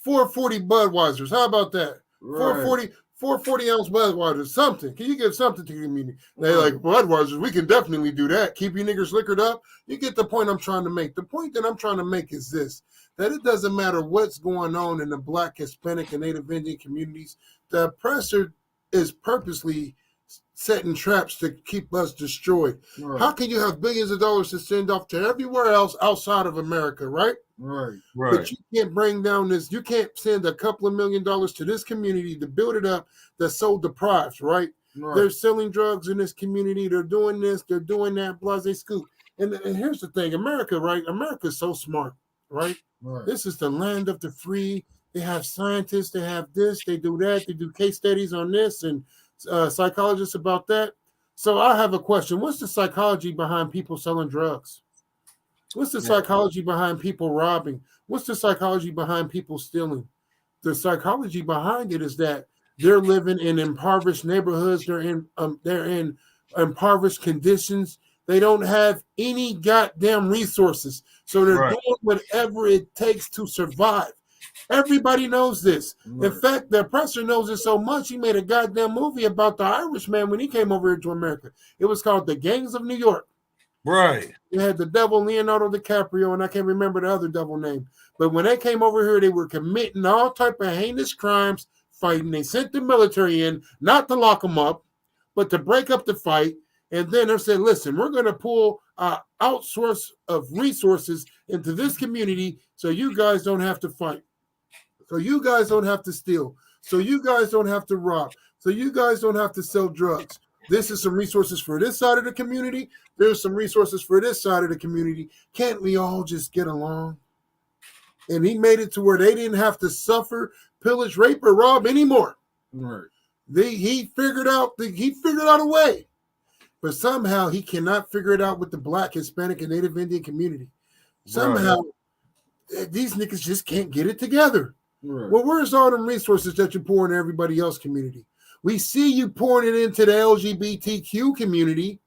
440 Budweisers? How about that? Right. 440 ounce Budweisers, something. Can you give something to the community? They're like, Budweisers, we can definitely do that. Keep you niggers liquored up. You get the point I'm trying to make. The point that I'm trying to make is this, that it doesn't matter what's going on in the Black, Hispanic, and Native Indian communities. The oppressor is purposely setting traps to keep us destroyed. Right. How can you have billions of dollars to send off to everywhere else outside of America, right? Right. But you can't bring down this. You can't send a couple of $1 million to this community to build it up that's so deprived, right? They're selling drugs in this community. They're doing this. They're doing that. Blase scoop. And here's the thing, America, right? America is so smart, right? This is the land of the free. They have scientists. They have this. They do that. They do case studies on this and psychologists about that. So I have a question. What's the psychology behind people selling drugs? What's the psychology behind people robbing? What's the psychology behind people stealing? The psychology behind it is that they're living in impoverished neighborhoods. They're in impoverished conditions. They don't have any goddamn resources. So they're doing whatever it takes to survive. Everybody knows this. In fact, the oppressor knows it so much, he made a goddamn movie about the Irishman when he came over here to America. It was called The Gangs of New York. Right. You had the devil Leonardo DiCaprio, and I can't remember the other devil name. But when they came over here, they were committing all type of heinous crimes, fighting. They sent the military in, not to lock them up, but to break up the fight. And then they said, listen, we're going to pull outsource of resources into this community so you guys don't have to fight. So you guys don't have to steal. So you guys don't have to rob. So you guys don't have to sell drugs. This is some resources for this side of the community. There's some resources for this side of the community. Can't we all just get along? And he made it to where they didn't have to suffer, pillage, rape, or rob anymore. Right. He figured out a way. But somehow he cannot figure it out with the Black, Hispanic, and Native Indian community. Somehow these niggas just can't get it together. Right. Well, where's all them resources that you pour in everybody else's community? We see you pouring it into the LGBTQ community.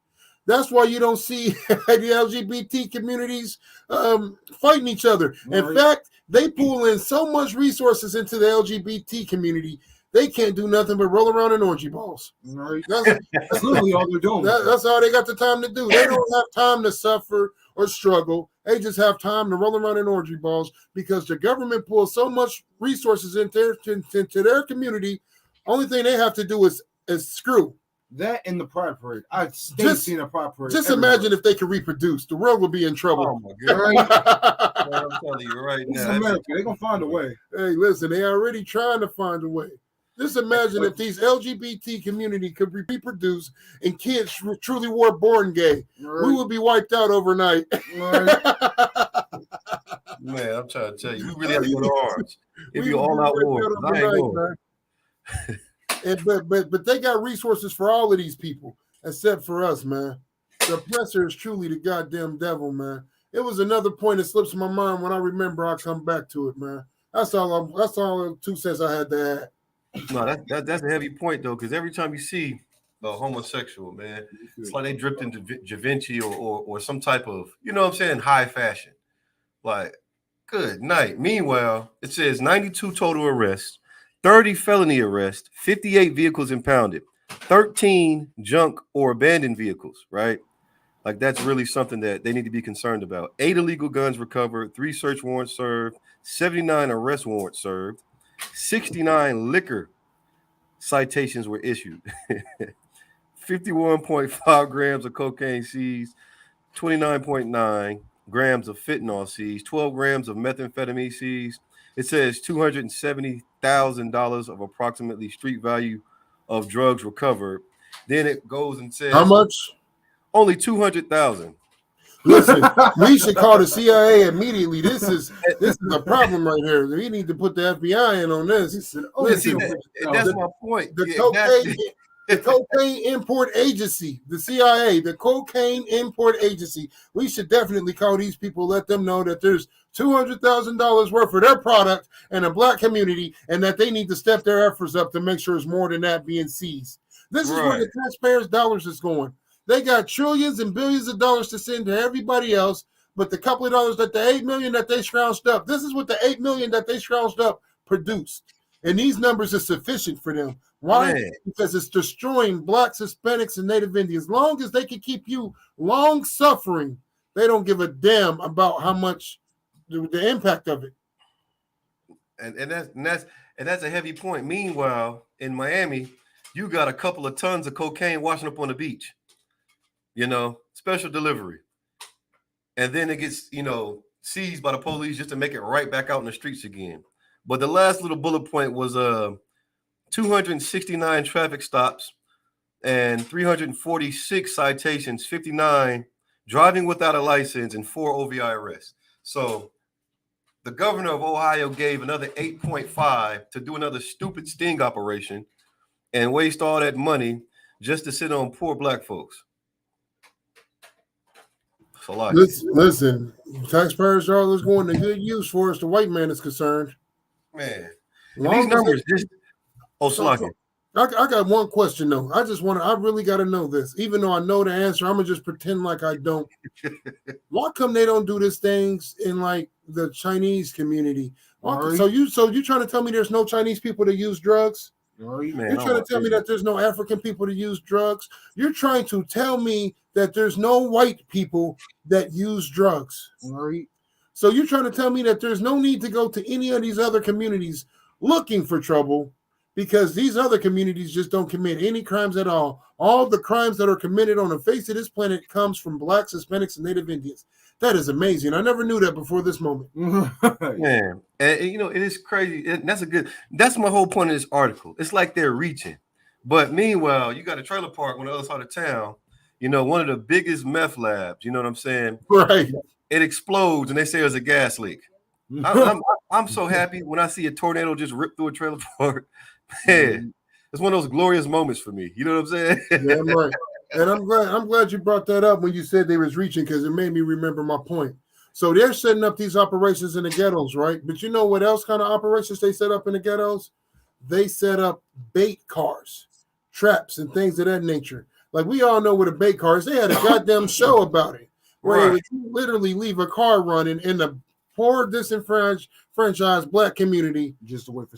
That's why you don't see the LGBT communities fighting each other. In fact, they pull in so much resources into the LGBT community, they can't do nothing but roll around in orgy balls. Right. That's literally all they're doing. That's all they got the time to do. They don't have time to suffer or struggle. They just have time to roll around in orgy balls because the government pulls so much resources into their community. Only thing they have to do is screw. That in the Pride Parade. I've seen a Pride Parade. Just everywhere. imagine if they could reproduce. The world would be in trouble. Oh my God. Man, I'm telling you right It's now. America. They're going to find a way. Hey, listen, they already trying to find a way. Just imagine if these LGBT community could reproduce and kids truly were born gay. Right. We would be wiped out overnight. Right. Man, I'm trying to tell you, we really have to go to arms. If We you're would all be out wiped war, out I ain't overnight, going. man. But they got resources for all of these people, except for us, man. The oppressor is truly the goddamn devil, man. It was another point that slips my mind. When I remember, I'll come back to it, man. That's all 2 cents I had to add. No, that's a heavy point though, because every time you see a homosexual, man, it's like they dripped into Givenchy or some type of, you know what I'm saying, high fashion. Like, good night. Meanwhile, it says 92 total arrests, 30 felony arrests, 58 vehicles impounded, 13 junk or abandoned vehicles, right? Like, that's really something that they need to be concerned about. 8 illegal guns recovered, 3 search warrants served, 79 arrest warrants served, 69 liquor citations were issued, 51.5 grams of cocaine seized, 29.9 grams of fentanyl seized, 12 grams of methamphetamine seized. It says $270,000 of approximately street value of drugs recovered. Then it goes and says How much? Only 200,000. Listen, we should call the CIA immediately. This is a problem right here. We need to put the FBI in on this. Listen, that's my point. The cocaine import agency, the CIA, the cocaine import agency. We should definitely call these people, let them know that there's $200,000 worth of their product in a black community, and that they need to step their efforts up to make sure it's more than that being seized. This is where the taxpayers' dollars is going. They got trillions and billions of dollars to send to everybody else, but the couple of dollars that the $8 million that they scrounged up, this is what the $8 million that they scrounged up produced. And these numbers are sufficient for them. Why? Man. Because it's destroying blacks, Hispanics, and Native Indians. As long as they can keep you long suffering, they don't give a damn about how much the impact of it. And that's a heavy point. Meanwhile, in Miami, you got a couple of tons of cocaine washing up on the beach. You know, special delivery. And then it gets, seized by the police just to make it right back out in the streets again. But the last little bullet point was 269 traffic stops and 346 citations, 59 driving without a license, and 4 OVI arrests. So the governor of Ohio gave another 8.5 to do another stupid sting operation and waste all that money just to sit on poor black folks. Listen, taxpayers' dollars going to good use for as the white man is concerned. Man, these numbers just I got one question though. I really got to know this. Even though I know the answer, I'm gonna just pretend like I don't. Why come they don't do these things in like the Chinese community? So you trying to tell me there's no Chinese people that use drugs? You're trying to tell me that there's no African people to use drugs? You're trying to tell me that there's no white people that use drugs? So you're trying to tell me that there's no need to go to any of these other communities looking for trouble because these other communities just don't commit any crimes at all. All the crimes that are committed on the face of this planet comes from blacks, Hispanics, and Native Indians. That is amazing. I never knew that before this moment. Man, and it is crazy. That's my whole point of this article. It's like they're reaching. But meanwhile, you got a trailer park on the other side of town, one of the biggest meth labs, you know what I'm saying? Right. It explodes and they say there's a gas leak. I'm so happy when I see a tornado just rip through a trailer park. Man, it's one of those glorious moments for me. You know what I'm saying? Yeah, right. And I'm glad you brought that up when you said they was reaching, because it made me remember my point. So they're setting up these operations in the ghettos, right? But you know what else kind of operations they set up in the ghettos? They set up bait cars, traps, and things of that nature. Like we all know what a bait car is. They had a goddamn show about it where they would literally leave a car running in the poor disenfranchised black community just to wait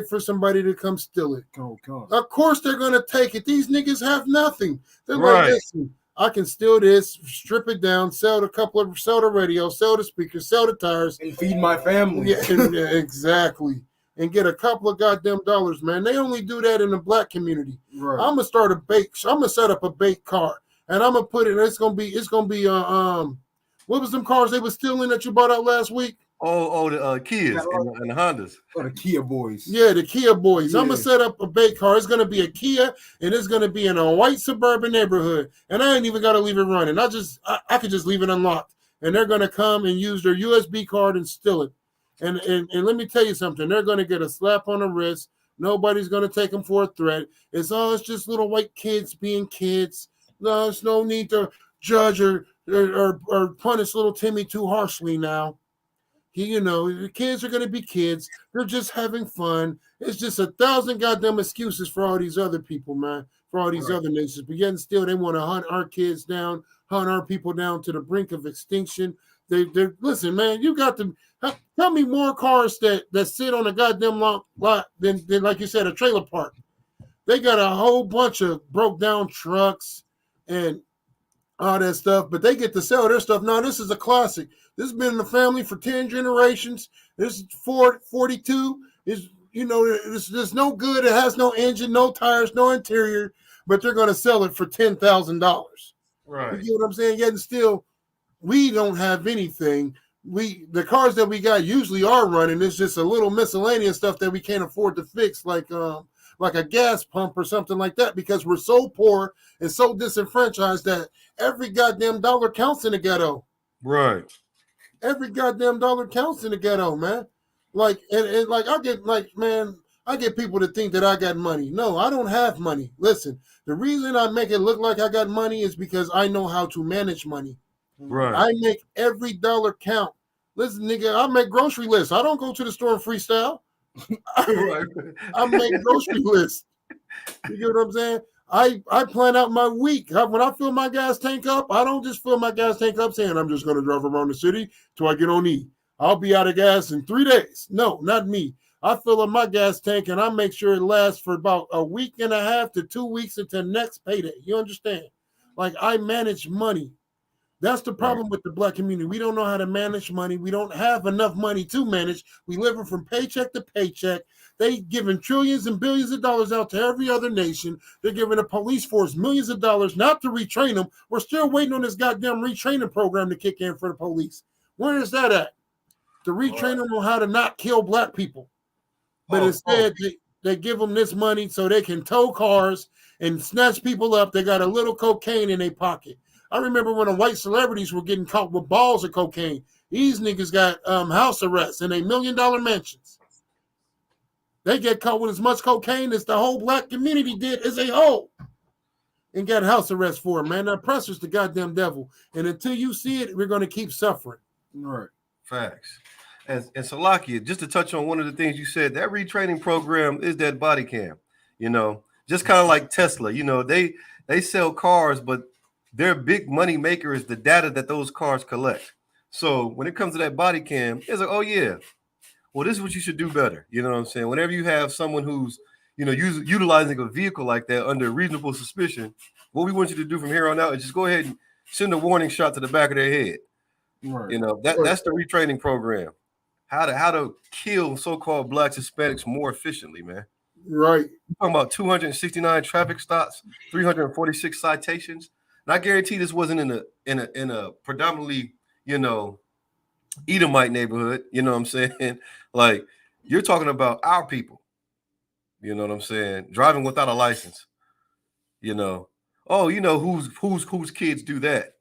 for somebody to come steal it. Come. Of course they're gonna take it. These niggas have nothing. They're like, listen, I can steal this, strip it down, sell the radio, sell the speakers, sell the tires, and feed my family. Yeah, exactly. And get a couple of goddamn dollars, man. They only do that in the black community. Right. I'm gonna set up a bait car, and I'm gonna put it. It's gonna be what was them cars they were stealing that you bought out last week? The Kias and the Hondas. Oh, the Kia boys. Yeah, the Kia boys. Yeah. I'm gonna set up a bait car. It's gonna be a Kia, and it's gonna be in a white suburban neighborhood. And I ain't even gotta leave it running. I could just leave it unlocked, and they're gonna come and use their USB card and steal it. And let me tell you something. They're gonna get a slap on the wrist. Nobody's gonna take them for a threat. It's just little white kids being kids. No, there's no need to judge or punish little Timmy too harshly now. The kids are going to be kids. They're just having fun. It's just 1,000 goddamn excuses for all these other people, man, for all these other nations. But yet and still, they want to hunt our kids down, hunt our people down to the brink of extinction. They're listen, man, you got to tell me more cars that sit on a goddamn lot than like you said, a trailer park. They got a whole bunch of broke down trucks and all that stuff, but they get to sell their stuff. Now, this is a classic. This has been in the family for 10 generations. This is 42. It's no good. It has no engine, no tires, no interior, but they're going to sell it for $10,000. Right. You get what I'm saying? Yet and still, we don't have anything. The cars that we got usually are running. It's just a little miscellaneous stuff that we can't afford to fix, like a gas pump or something like that, because we're so poor and so disenfranchised that every goddamn dollar counts in the ghetto. Right. Every goddamn dollar counts in the ghetto, man. Like, and like I get people to think that I got money. No, I don't have money. Listen, the reason I make it look like I got money is because I know how to manage money. Right. I make every dollar count. Listen, nigga, I make grocery lists. I don't go to the store and freestyle. I make grocery lists. You get what I'm saying? I plan out my week. When I fill my gas tank up, I don't just fill my gas tank up saying I'm just going to drive around the city till I get on E. I'll be out of gas in 3 days. No, not me. I fill up my gas tank and I make sure it lasts for about a week and a half to 2 weeks until next payday. You understand? Like, I manage money. That's the problem with the black community. We don't know how to manage money. We don't have enough money to manage. We living from paycheck to paycheck. They giving trillions and billions of dollars out to every other nation. They're giving the police force millions of dollars not to retrain them. We're still waiting on this goddamn retraining program to kick in for the police. Where is that at? To retrain them on how to not kill black people. But instead, they give them this money so they can tow cars and snatch people up. They got a little cocaine in their pocket. I remember when the white celebrities were getting caught with balls of cocaine. These niggas got house arrests in $1 million mansions. They get caught with as much cocaine as the whole black community did as a whole and got house arrest for it, man. The oppressor's the goddamn devil. And until you see it, we're going to keep suffering. Right. Facts. And Salakia, just to touch on one of the things you said, that retraining program is that body cam. Just kind of like Tesla. They sell cars, but their big money maker is the data that those cars collect. So when it comes to that body cam, it's like, oh yeah, well, this is what you should do better. You know what I'm saying? Whenever you have someone who's, utilizing a vehicle like that under reasonable suspicion, what we want you to do from here on out is just go ahead and send a warning shot to the back of their head. Right. That's the retraining program. How to kill so-called blacks, Hispanics more efficiently, man. Right. You're talking about 269 traffic stops, 346 citations. And I guarantee this wasn't in a predominantly, Edomite neighborhood. You know what I'm saying? Like, you're talking about our people. You know what I'm saying? Driving without a license. Whose kids do that?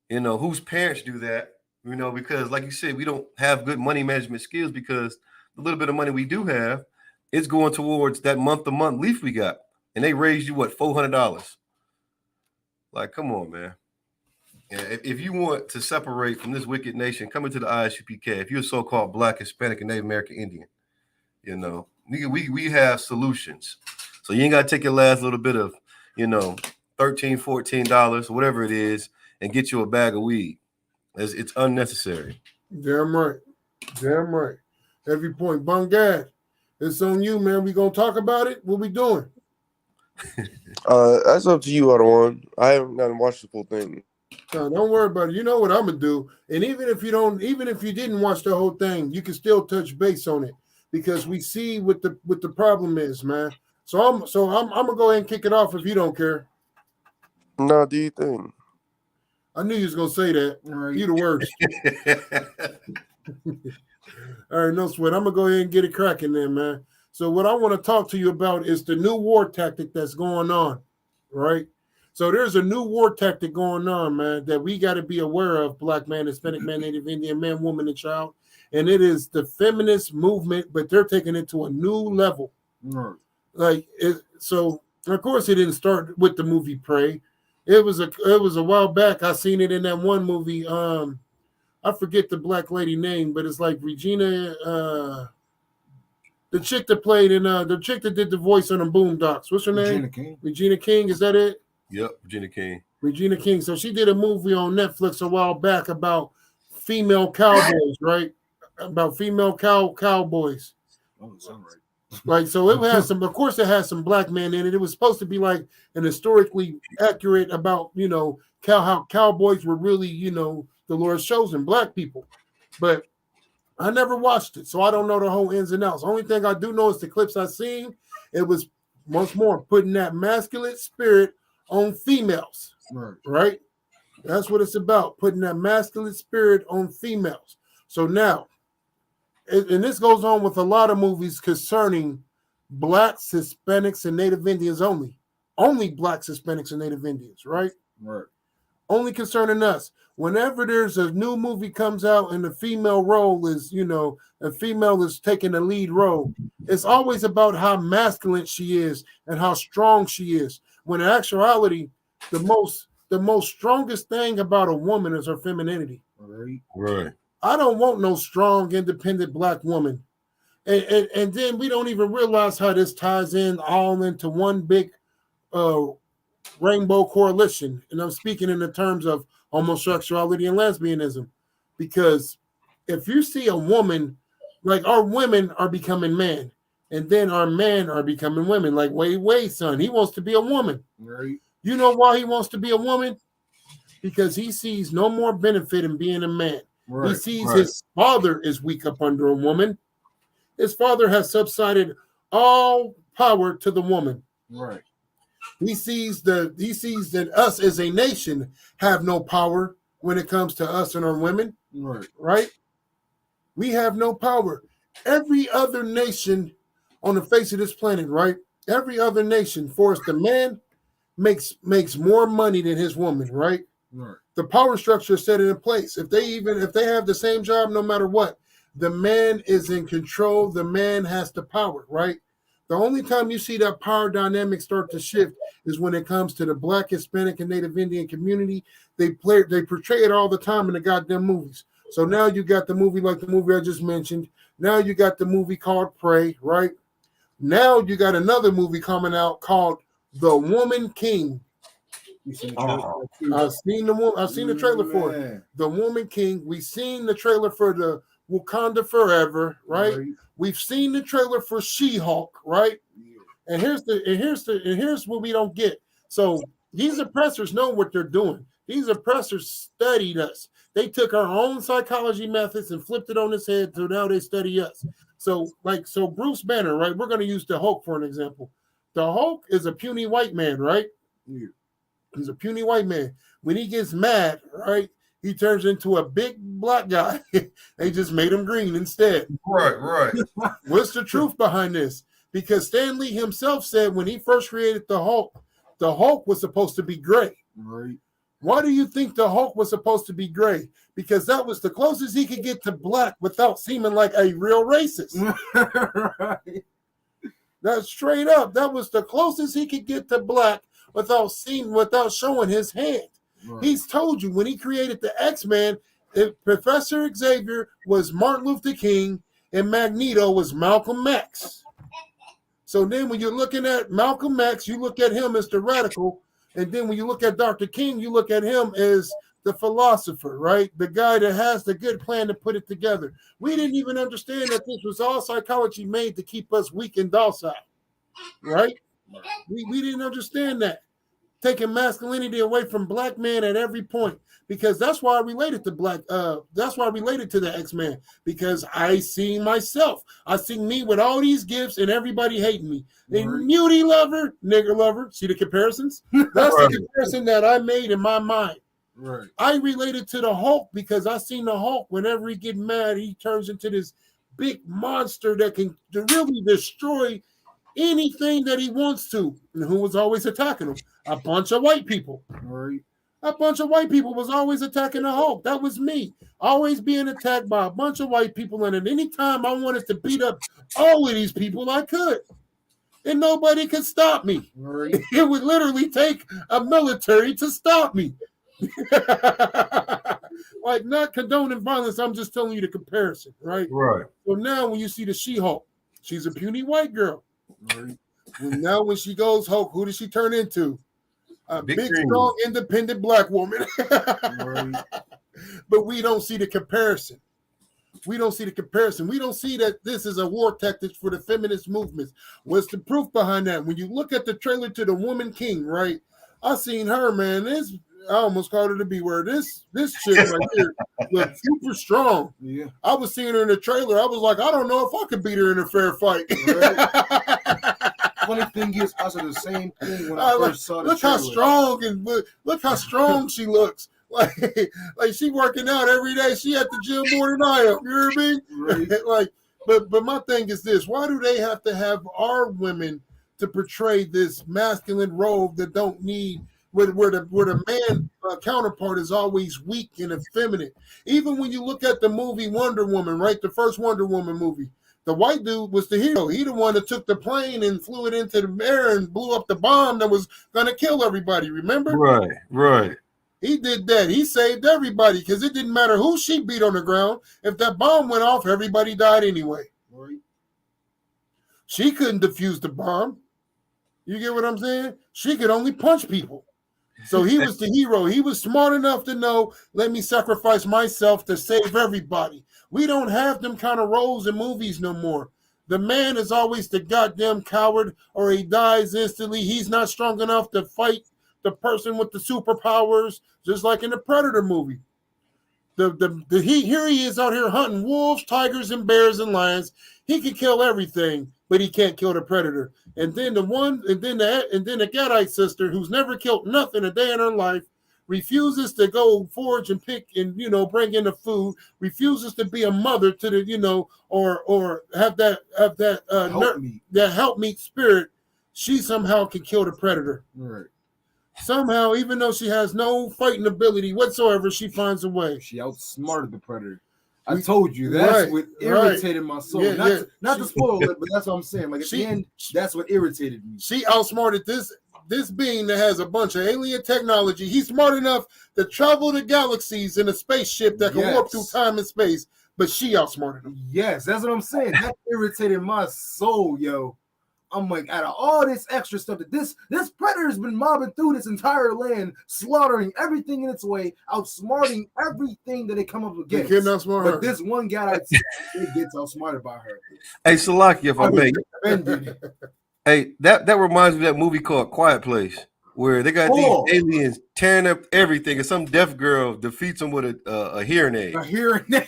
Whose parents do that? Because like you said, we don't have good money management skills because the little bit of money we do have, it's going towards that month-to-month leaf we got. And they raised you, $400? Like, come on, man. Yeah, if you want to separate from this wicked nation, come into the ISUPK. If you're a so-called Black, Hispanic, and Native American Indian, you know, we have solutions. So you ain't got to take your last little bit of, you know, $13, $14, whatever it is, and get you a bag of weed. It's unnecessary. Damn right. Damn right. Every point. Bungad, it's on you, man. We gonna talk about it? What we doing? That's up to you, Adawan. I haven't gotten to watch the full thing. No, don't worry about it. You know what I'm gonna do. And even if you didn't watch the whole thing, you can still touch base on it because we see what the problem is, man. So I'm gonna go ahead and kick it off if you don't care. No, do you think? I knew you was gonna say that. Right. You the worst. All right, no sweat. I'm gonna go ahead and get it cracking then, man. So what I want to talk to you about is the new war tactic that's going on, right? So there's a new war tactic going on, man, that we got to be aware of, Black man, Hispanic man, Native Indian man, woman, and child. And it is the feminist movement, but they're taking it to a new level. Right. Like so of course it didn't start with the movie Prey. It was a while back. I seen it in that one movie. I forget the black lady name, but it's like Regina, the chick that played in the chick that did the voice on the Boondocks. What's her name? Regina King. Regina King, is that it? Yep, Virginia King. Regina King. So she did a movie on Netflix a while back about female cowboys, right? About female cowboys. Oh, it sounds right. Like, so it has some, of course it has some black men in it. It was supposed to be like an historically accurate about, you know, how cowboys were really, you know, the Lord's chosen black people. But I never watched it, so I don't know the whole ins and outs. Only thing I do know is the clips I seen. It was once more putting that masculine spirit on females, right? That's what it's about, putting that masculine spirit on females. So now, and this goes on with a lot of movies concerning Blacks, Hispanics, and Native Indians only. Only Blacks, Hispanics, and Native Indians, right? Right. Only concerning us. Whenever there's a new movie comes out and the female role is, you know, a female is taking the lead role, it's always about how masculine she is and how strong she is. When in actuality, the most strongest thing about a woman is her femininity. Right. I don't want no strong, independent black woman. And then we don't even realize how this ties in all into one big rainbow coalition. And I'm speaking in the terms of homosexuality and lesbianism. Because if you see a woman, like our women are becoming men, and then our men are becoming women, like Way's son, he wants to be a woman. Right. You know why he wants to be a woman? Because he sees no more benefit in being a man. Right. He sees his father is weak up under a woman. His father has subsided all power to the woman. Right. He sees that us as a nation have no power when it comes to us and our women. Right. Right? We have no power. Every other nation on the face of this planet, right? Every other nation, Forrest, the man makes more money than his woman, right? Right. The power structure is set in place. If they have the same job, no matter what, the man is in control. The man has the power, right? The only time you see that power dynamic start to shift is when it comes to the Black, Hispanic, and Native Indian community. They portray it all the time in the goddamn movies. So now you got the movie like the movie I just mentioned. Now you got the movie called Prey, right? Now you got another movie coming out called The Woman King. I've seen the trailer for it. The Woman King. We've seen the trailer for the Wakanda Forever, right? We've seen the trailer for She-Hulk, right? And here's what we don't get. So these oppressors know what they're doing. These oppressors studied us. They took our own psychology methods and flipped it on its head, so now they study us. So Bruce Banner, right? We're going to use the Hulk for an example. The Hulk is a puny white man, right? Yeah. He's a puny white man. When he gets mad, right, he turns into a big black guy. They just made him green instead. Right. What's the truth behind this? Because Stan Lee himself said when he first created the Hulk was supposed to be gray. Right. Why do you think the Hulk was supposed to be gray? Because that was the closest he could get to black without seeming like a real racist. Right. That's straight up. That was the closest he could get to black without showing his hand. Right. He's told you when he created the X-Men, Professor Xavier was Martin Luther King and Magneto was Malcolm X. So then when you're looking at Malcolm X, you look at him as the radical. And then when you look at Dr. King, you look at him as the philosopher, right? The guy that has the good plan to put it together. We didn't even understand that this was all psychology made to keep us weak and docile, right? We didn't understand that. Taking masculinity away from black men at every point, because that's why I related to that's why I related to the X-Men, because I see myself. I see me with all these gifts and everybody hating me. The beauty lover, nigger lover. See the comparisons? That's the comparison that I made in my mind. Right. I related to the Hulk because I seen the Hulk. Whenever he get mad, he turns into this big monster that can really destroy anything that he wants to. And who was always attacking him? A bunch of white people. Right. A bunch of white people was always attacking the Hulk. That was me. Always being attacked by a bunch of white people. And at any time I wanted to beat up all of these people, I could. And nobody could stop me. Right. It would literally take a military to stop me. Like, not condoning violence. I'm just telling you the comparison, right? Right. So now when you see the She-Hulk, she's a puny white girl. Right. Now when she goes Hulk, who does she turn into? A big green. strong, independent black woman. Right. But we don't see the comparison. We don't see the comparison. We don't see that this is a war tactic for the feminist movements. What's the proof behind that? When you look at the trailer to The Woman King, right? I seen her, man. I almost called her the B word. This chick right here looks super strong. Yeah. I was seeing her in the trailer. I was like, I don't know if I could beat her in a fair fight. Right. Funny thing is, I saw the same thing when I first saw the look trailer. how strong and look how strong she looks. Like she working out every day. She at the gym more than I am. You hear me? Right. Like, but my thing is this: why do they have to have our women to portray this masculine role that don't need? Where the man counterpart is always weak and effeminate. Even when you look at the movie Wonder Woman, right? The first Wonder Woman movie, the white dude was the hero. He the one that took the plane and flew it into the air and blew up the bomb that was going to kill everybody. Remember? Right. Right. He did that. He saved everybody because it didn't matter who she beat on the ground. If that bomb went off, everybody died anyway. Right. She couldn't defuse the bomb. You get what I'm saying? She could only punch people. So he was the hero. He was smart enough to know, let me sacrifice myself to save everybody. We don't have them kind of roles in movies no more. The man is always the goddamn coward or he dies instantly. He's not strong enough to fight the person with the superpowers, just like in the Predator movie. Here he is out here hunting wolves, tigers, and bears and lions. He can kill everything, but he can't kill the predator. And then the Gadite sister, who's never killed nothing a day in her life, refuses to go forage and pick and bring in the food. Refuses to be a mother to the or have that helpmeet spirit. She somehow can kill the predator. Right. Somehow, even though she has no fighting ability whatsoever, she finds a way. She outsmarted the predator. I told you that's what irritated my soul. Not to spoil it, but that's what I'm saying. Like at the end, that's what irritated me. She outsmarted this being that has a bunch of alien technology. He's smart enough to travel the galaxies in a spaceship that can warp through time and space, but she outsmarted him. Yes, that's what I'm saying. That irritated my soul, yo. I'm like, out of all this extra stuff that this predator's been mobbing through this entire land, slaughtering everything in its way, outsmarting everything that they come up against. They cannot outsmart her. But this one guy gets outsmarted by her. Hey, Salaki, if I may. Hey, that reminds me of that movie called Quiet Place, where they got these aliens tearing up everything, and some deaf girl defeats them with a hearing aid. A hearing aid.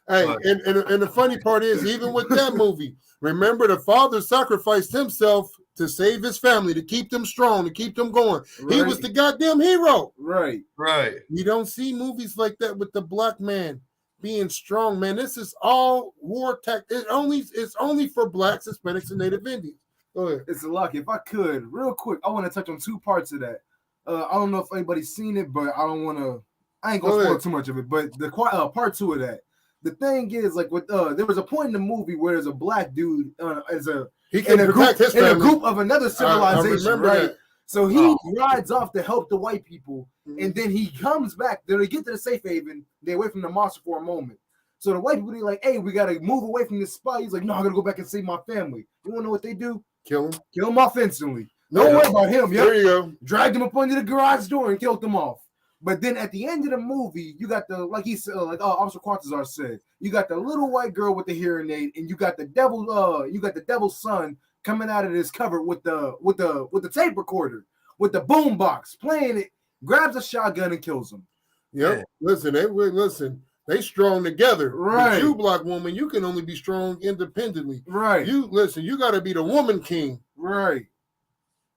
Hey, and the funny part is, even with that movie, remember the father sacrificed himself to save his family, to keep them strong, to keep them going. Right. He was the goddamn hero. Right. Right. You don't see movies like that with the black man being strong, man. This is all war tactics. It's only for blacks, Hispanics, and Native Indians. Go ahead. It's a luck. If I could, real quick, I want to touch on two parts of that. I don't know if anybody's seen it, but I ain't gonna spoil too much of it. But the part two of that. The thing is, like, with there was a point in the movie where there's a black dude in a group of another civilization, right? That. So he rides off to help the white people, and then he comes back. Then they get to the safe haven. They're away from the monster for a moment. So the white people, they're like, hey, we got to move away from this spot. He's like, no, I got to go back and save my family. You want to know what they do? Kill him. Kill him off instantly. Don't worry about him. There you go. Dragged him up under the garage door and killed him off. But then at the end of the movie, you got the, like he said, Officer Quantazar said, you got the little white girl with the hearing aid, and you got the devil's son coming out of this cover with the tape recorder, with the boom box, playing it, grabs a shotgun and kills him. Yep. Yeah. Listen, they strong together. Right. But you, black woman, you can only be strong independently. Right. You got to be the woman king. Right.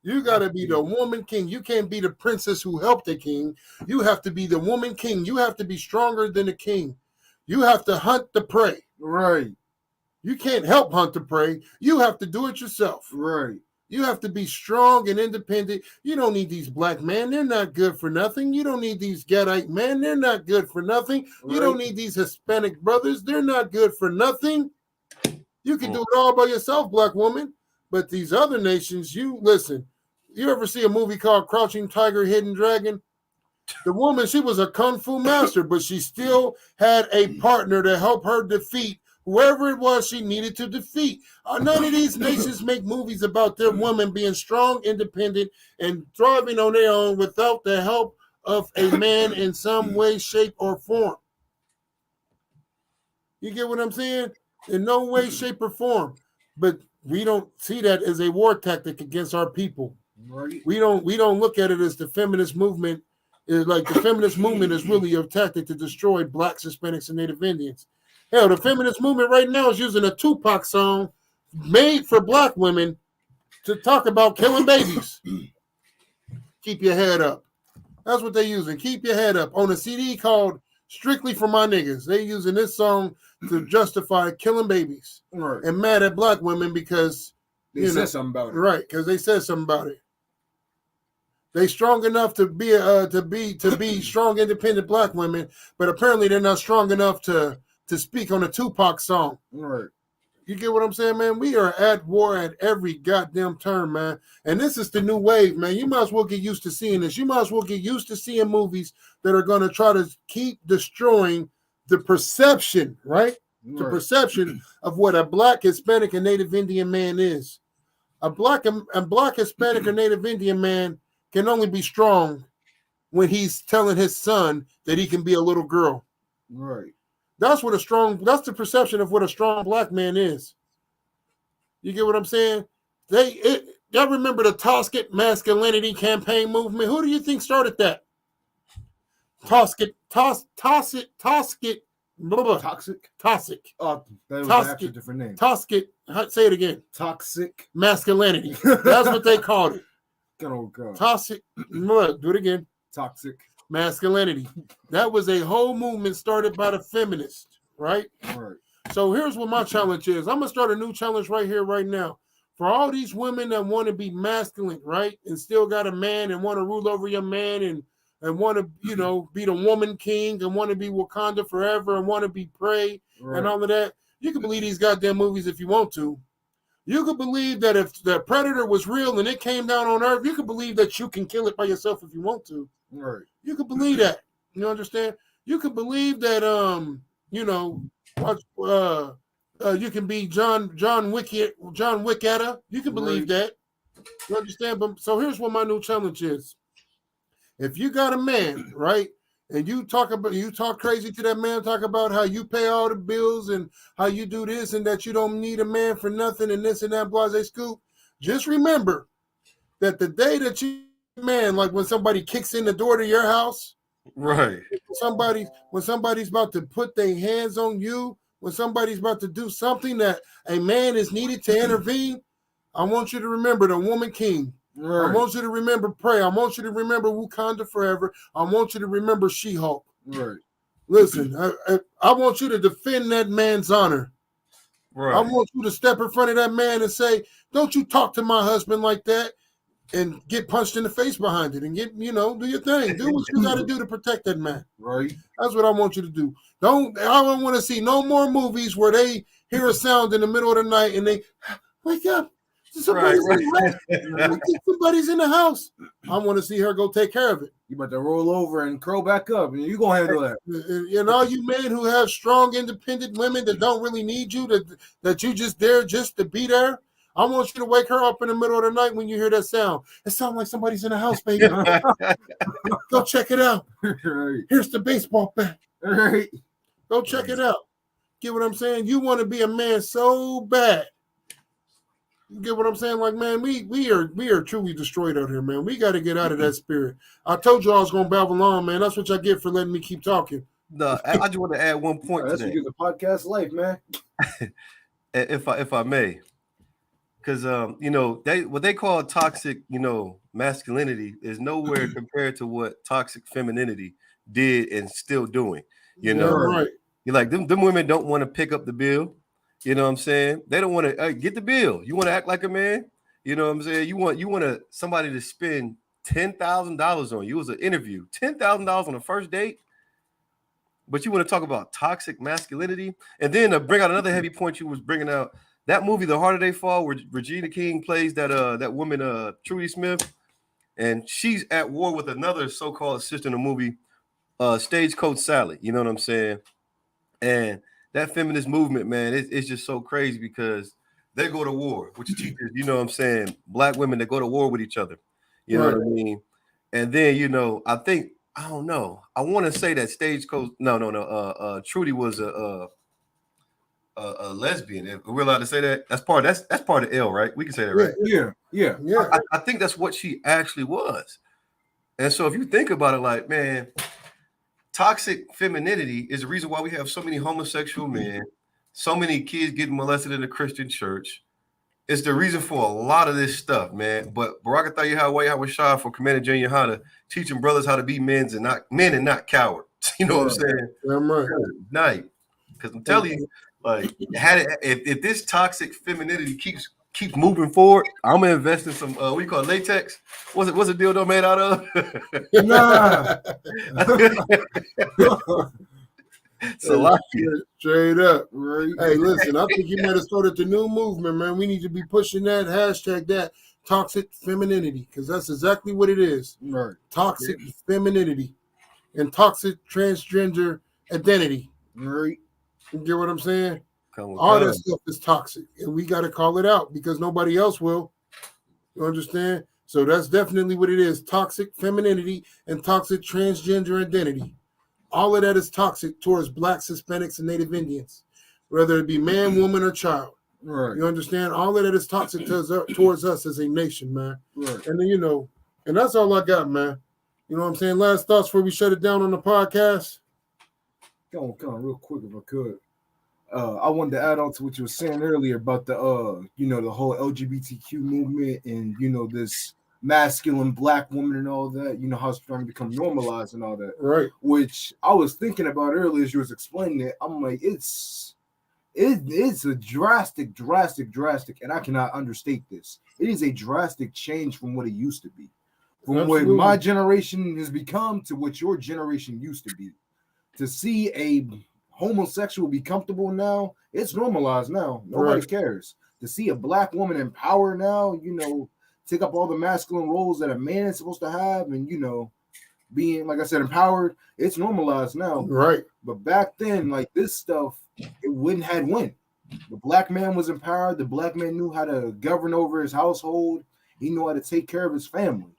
You got to be the woman king. You can't be the princess who helped the king. You have to be the woman king. You have to be stronger than the king. You have to hunt the prey. Right. You can't help hunt the prey. You have to do it yourself. Right. You have to be strong and independent. You don't need these black men. They're not good for nothing. You don't need these Gadite men. They're not good for nothing. Right. You don't need these Hispanic brothers. They're not good for nothing. You can do it all by yourself, black woman. But these other nations, you ever see a movie called Crouching Tiger, Hidden Dragon? The woman, she was a kung fu master, but she still had a partner to help her defeat whoever it was she needed to defeat. None of these nations make movies about their women being strong, independent, and thriving on their own without the help of a man in some way, shape, or form. You get what I'm saying? In no way, shape, or form. But we don't see that as a war tactic against our people. Right. We don't look at it as the feminist movement is like the feminist movement is really a tactic to destroy blacks, Hispanics, and Native Indians. Hell, the feminist movement right now is using a Tupac song made for black women to talk about killing babies. Keep your head up. That's what they're using. Keep your head up. On a CD called Strictly for My Niggas, they're using this song to justify killing babies. Right. And mad at black women because they said something about it. Right, because they said something about it. They strong enough to be strong, independent black women, but apparently they're not strong enough to speak on a Tupac song. Right. You get what I'm saying, man? We are at war at every goddamn turn, man. And this is the new wave, man. You might as well get used to seeing this. You might as well get used to seeing movies that are going to try to keep destroying the perception, right? The perception of what a black, Hispanic, and Native Indian man is. A black, Hispanic, or Native Indian man can only be strong when he's telling his son that he can be a little girl. Right. That's the perception of what a strong black man is. You get what I'm saying? Y'all remember the Toxic Masculinity Campaign movement? Who do you think started that? Toxic. Oh, that was actually a different name. Toxic. Say it again. Toxic masculinity. That's what they called it. Oh God. Toxic. Do it again. Toxic masculinity. That was a whole movement started by the feminists, right? Right. So here's what my challenge is. I'm gonna start a new challenge right here, right now. For all these women that want to be masculine, right, and still got a man and want to rule over your man and want to, be the woman king and want to be Wakanda forever and want to be prey and all of that. You can believe these goddamn movies if you want to. You could believe that if the predator was real and it came down on Earth, you could believe that you can kill it by yourself if you want to. Right. You could believe that. You understand? You could believe that you can be John Wicketta. You can believe that. You understand? But so here's what my new challenge is. If you got a man, right, and you talk crazy to that man, talk about how you pay all the bills and how you do this and that you don't need a man for nothing and this and that, blase scoop, just remember that the day that you man, like when somebody kicks in the door to your house, right? When somebody's about to put their hands on you, when somebody's about to do something that a man is needed to intervene, I want you to remember the woman king. Right. I want you to remember Prey. I want you to remember Wakanda Forever. I want you to remember She-Hulk. Right. Listen, I want you to defend that man's honor. Right. I want you to step in front of that man and say, "Don't you talk to my husband like that," and get punched in the face behind it and get, do your thing. Do what you got to do to protect that man. Right. That's what I want you to do. I don't want to see no more movies where they hear a sound in the middle of the night and they wake up. Somebody's, Right. somebody's in the house. I want to see her go take care of it. You about to roll over and curl back up, and you gonna handle that. And all you men who have strong, independent women that don't really need you, that you just there just to be there, I want you to wake her up in the middle of the night when you hear that sound. It sounds like somebody's in the house, baby. Go check it out. Right. Here's the baseball bat. Right. Go check it out. Get what I'm saying? You want to be a man so bad. You get what I'm saying? Like, man, we are truly destroyed out here, man. We got to get out of that spirit. I told you I was gonna babble on, man. That's what y'all get for letting me keep talking. No, I just want to add one point to That's what that. gives a podcast life, man. If I may, because what they call toxic, masculinity is nowhere compared to what toxic femininity did and still doing. Right. You're like them women don't want to pick up the bill. You know what I'm saying? They don't want to get the bill. You want to act like a man. You know what I'm saying? You want somebody to spend $10,000 on you. It was an interview, $10,000 on the first date. But you want to talk about toxic masculinity, and then to bring out another heavy point you was bringing out, that movie, The Harder They Fall, where Regina King plays that woman, Trudy Smith, and she's at war with another so-called sister in the movie, Stagecoach Sally. You know what I'm saying? And that feminist movement, man, it's just so crazy because they go to war, which teaches, black women that go to war with each other. You know what I mean? And then, I don't know. I want to say that Stagecoach. No. Trudy was a lesbian. We're allowed to say that. That's part of L, right? We can say that, right? Yeah. I think that's what she actually was. And so if you think about it, like, man, toxic femininity is the reason why we have so many homosexual men, so many kids getting molested in the Christian church. It's the reason for a lot of this stuff, man. But Barakatha Yahweh Hawashah for Commander Junior how to teaching brothers how to be men and not cowards. You know what I'm saying? I'm right. Night. Because I'm telling you, like, if this toxic femininity keeps moving forward, I'm gonna invest in some what do you call it, latex? What's a dildo made out of? Straight up. Right. Hey, listen, I think you might have started the new movement, man. We need to be pushing that hashtag, that toxic femininity, because that's exactly what it is. Right. Toxic femininity and toxic transgender identity. Right. You get what I'm saying? All that stuff is toxic, and we got to call it out because nobody else will. You understand? So that's definitely what it is: toxic femininity and toxic transgender identity. All of that is toxic towards Blacks, Hispanics, and Native Indians, whether it be man, woman, or child. Right. You understand? All of that is toxic towards us as a nation, man. Right. And then, and that's all I got, man. You know what I'm saying? Last thoughts before we shut it down on the podcast. Come on, real quick if I could. I wanted to add on to what you were saying earlier about the the whole LGBTQ movement and this masculine black woman and all that, how it's trying to become normalized and all that. Right. Which I was thinking about earlier as you was explaining it. I'm like, it's a drastic, and I cannot understate this. It is a drastic change from what it used to be. From what my generation has become to what your generation used to be. To see a homosexual be comfortable now, it's normalized now. Nobody cares. To see a black woman in power now, take up all the masculine roles that a man is supposed to have, and being, like I said, empowered, it's normalized now. Right. But back then, like this stuff, it wouldn't have win. The black man was empowered. The black man knew how to govern over his household. He knew how to take care of his family.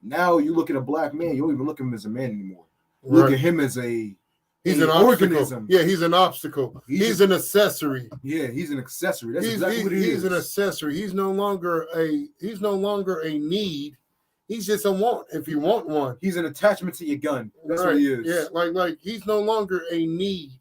Now you look at a black man, you don't even look at him as a man anymore. You look at him as he's an organism. Yeah, he's an obstacle. He's an accessory. Yeah, he's an accessory. That's exactly what he is. He's an accessory. He's no longer a need. He's just a want. If you want one, he's an attachment to your gun. That's what he is. Yeah, like he's no longer a need.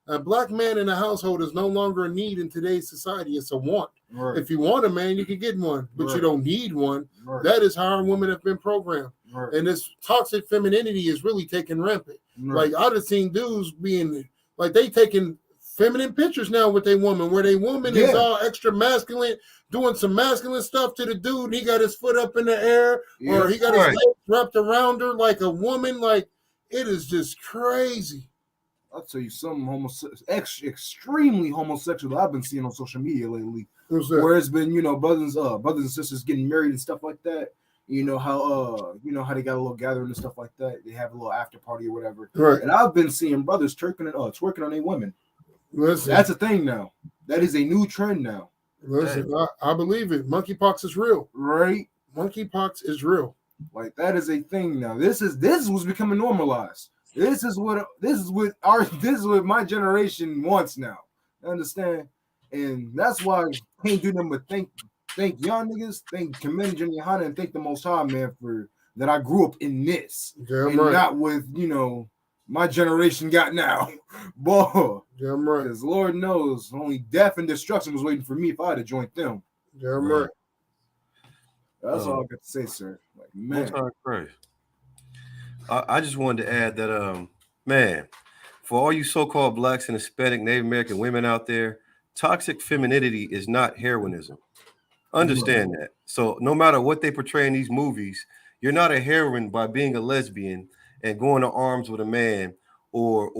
A black man in a household is no longer a need in today's society. It's a want. Right. If you want a man, you can get one, but you don't need one. Right. That is how our women have been programmed. Right. And this toxic femininity is really taking rampant. Right. Like I've seen dudes being like they taking feminine pictures now with a woman, where they woman is all extra masculine, doing some masculine stuff to the dude. He got his foot up in the air, or he got his legs wrapped around her like a woman. Like it is just crazy. I'll tell you something extremely homosexual that I've been seeing on social media lately. Who's that? Where it's been, brothers and sisters getting married and stuff like that. You know how they got a little gathering and stuff like that. They have a little after party or whatever. Right. And I've been seeing brothers twerking on their women. Listen, That's a thing now. That is a new trend now. listen, I believe it. Monkeypox is real. Right? Monkeypox is real. Like that is a thing now. This is what's becoming normalized. This is what my generation wants now. Understand? And that's why I can't do nothing but thank y'all niggas, commend Junior Hana, and thank the Most High, man, for that I grew up in this. Damn and right. not with, my generation got now. Boy. Damn right. Because Lord knows only death and destruction was waiting for me if I had to join them. Damn right. That's all I got to say, sir. Like, man. I just wanted to add that, man, for all you so-called blacks and Hispanic Native American women out there, toxic femininity is not heroinism. Understand that. So no matter what they portray in these movies, you're not a heroine by being a lesbian and going to arms with a man or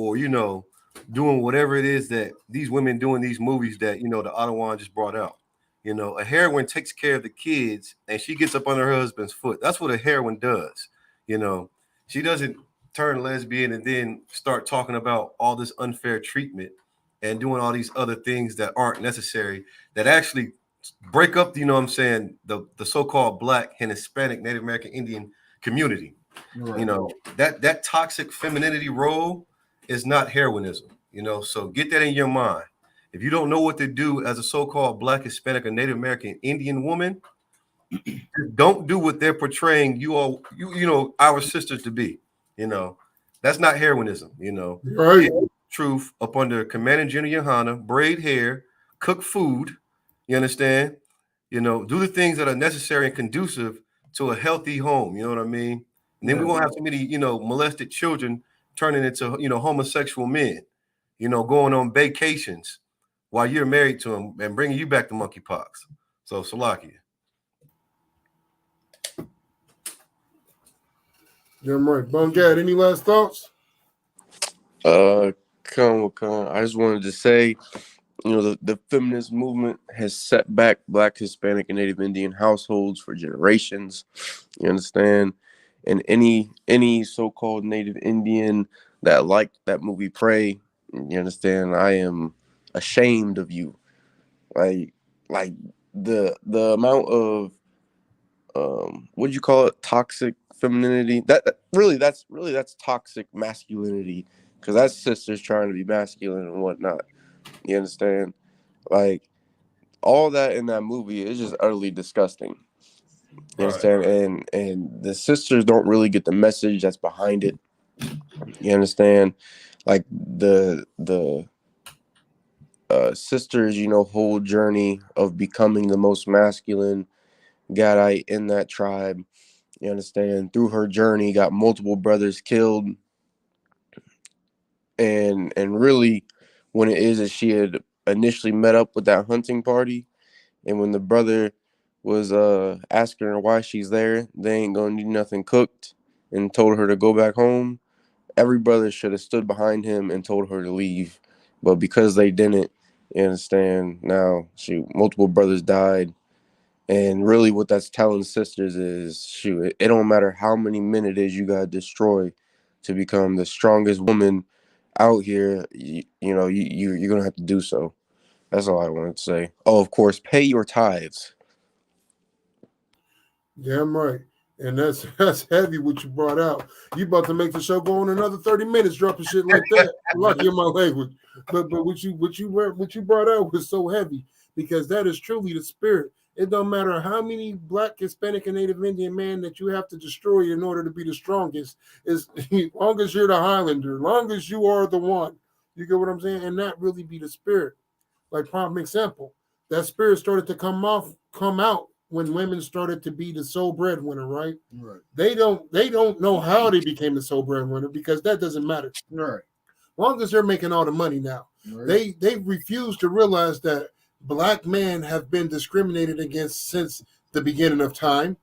doing whatever it is that these women do in these movies that, the Ottawa just brought out. A heroine takes care of the kids and she gets up under her husband's foot. That's what a heroine does. She doesn't turn lesbian and then start talking about all this unfair treatment and doing all these other things that aren't necessary, that actually break up, the so-called Black and Hispanic Native American Indian community. Right. That toxic femininity role is not heroism, so get that in your mind. If you don't know what to do as a so-called Black, Hispanic, or Native American Indian woman, don't do what they're portraying our sisters to be. That's not heroism. Right. Truth up under Commanding General Yohana, braid hair, cook food. You understand? Do the things that are necessary and conducive to a healthy home. You know what I mean? And then we won't have so many, molested children turning into, homosexual men, going on vacations while you're married to them and bringing you back to monkeypox. So, Salakia. Damn right. Bungad, any last thoughts? I just wanted to say, the feminist movement has set back Black, Hispanic, and Native Indian households for generations. You understand? And any so-called Native Indian that liked that movie Prey, you understand? I am ashamed of you. Like the amount of what do you call it? Toxic femininity. That's toxic masculinity, because that's sisters trying to be masculine and whatnot. You understand? Like, all that in that movie is just utterly disgusting. You understand? And the sisters don't really get the message that's behind it. You understand? Like the sisters, whole journey of becoming the most masculine Gadite in that tribe. You understand? Through her journey, got multiple brothers killed. And really, when it is that she had initially met up with that hunting party, and when the brother was asking her why she's there, they ain't gonna need nothing cooked, and told her to go back home, every brother should have stood behind him and told her to leave. But because they didn't, you understand, now multiple brothers died. And really what that's telling sisters is, it don't matter how many men it is you gotta destroy to become the strongest woman out here, you're gonna have to do so. That's all I wanted to say. Oh, of course, pay your tithes. Damn right. And that's heavy what you brought out. You about to make the show go on another 30 minutes dropping shit like that. Like in my language. But what you brought out was so heavy, because that is truly the spirit. It don't matter how many Black, Hispanic, and Native Indian men that you have to destroy in order to be the strongest. As long as you're the Highlander, long as you are the one. You get what I'm saying? And that really be the spirit. Like, prime example, that spirit started to come out when women started to be the sole breadwinner, right? Right. They don't know how they became the sole breadwinner, because that doesn't matter. Right. As long as they're making all the money now. Right. They refuse to realize that Black men have been discriminated against since the beginning of time.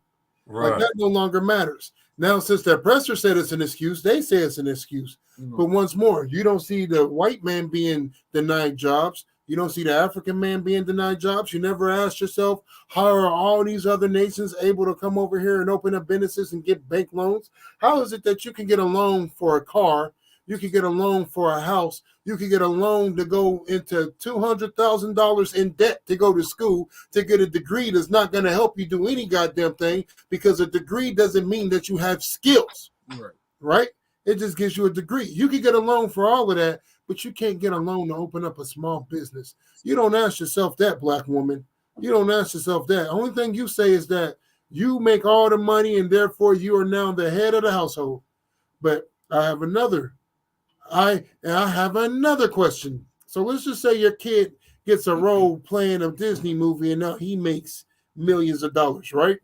Right. Like, that no longer matters. Now, since the oppressor said it's an excuse, they say it's an excuse. But once more, you don't see the white man being denied jobs. You don't see the African man being denied jobs. You never ask yourself, how are all these other nations able to come over here and open up businesses and get bank loans? How is it that you can get a loan for a car? You can get a loan for a house. You can get a loan to go into $200,000 in debt to go to school to get a degree that's not going to help you do any goddamn thing, because a degree doesn't mean that you have skills, right? It just gives you a degree. You can get a loan for all of that, but you can't get a loan to open up a small business. You don't ask yourself that, black woman. You don't ask yourself that. Only thing you say is that you make all the money and therefore you are now the head of the household. But I have another question. So let's just say your kid gets a role playing a Disney movie and now he makes millions of dollars, right?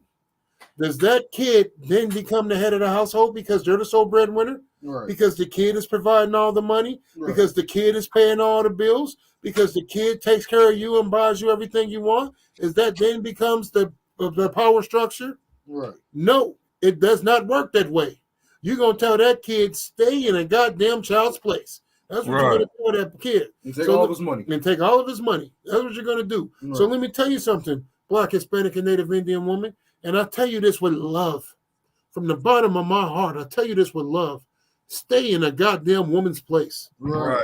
Does that kid then become the head of the household because they're the sole breadwinner? Right. Because the kid is providing all the money? Right. Because the kid is paying all the bills? Because the kid takes care of you and buys you everything you want? Is that then becomes the power structure? Right. No, it does not work that way. You're going to tell that kid, stay in a goddamn child's place. That's what you're going to tell that kid. And take all of his money. And take all of his money. That's what you're going to do. Right. So let me tell you something, Black, Hispanic, and Native Indian woman. And I tell you this with love. From the bottom of my heart, I tell you this with love. Stay in a goddamn woman's place. Right.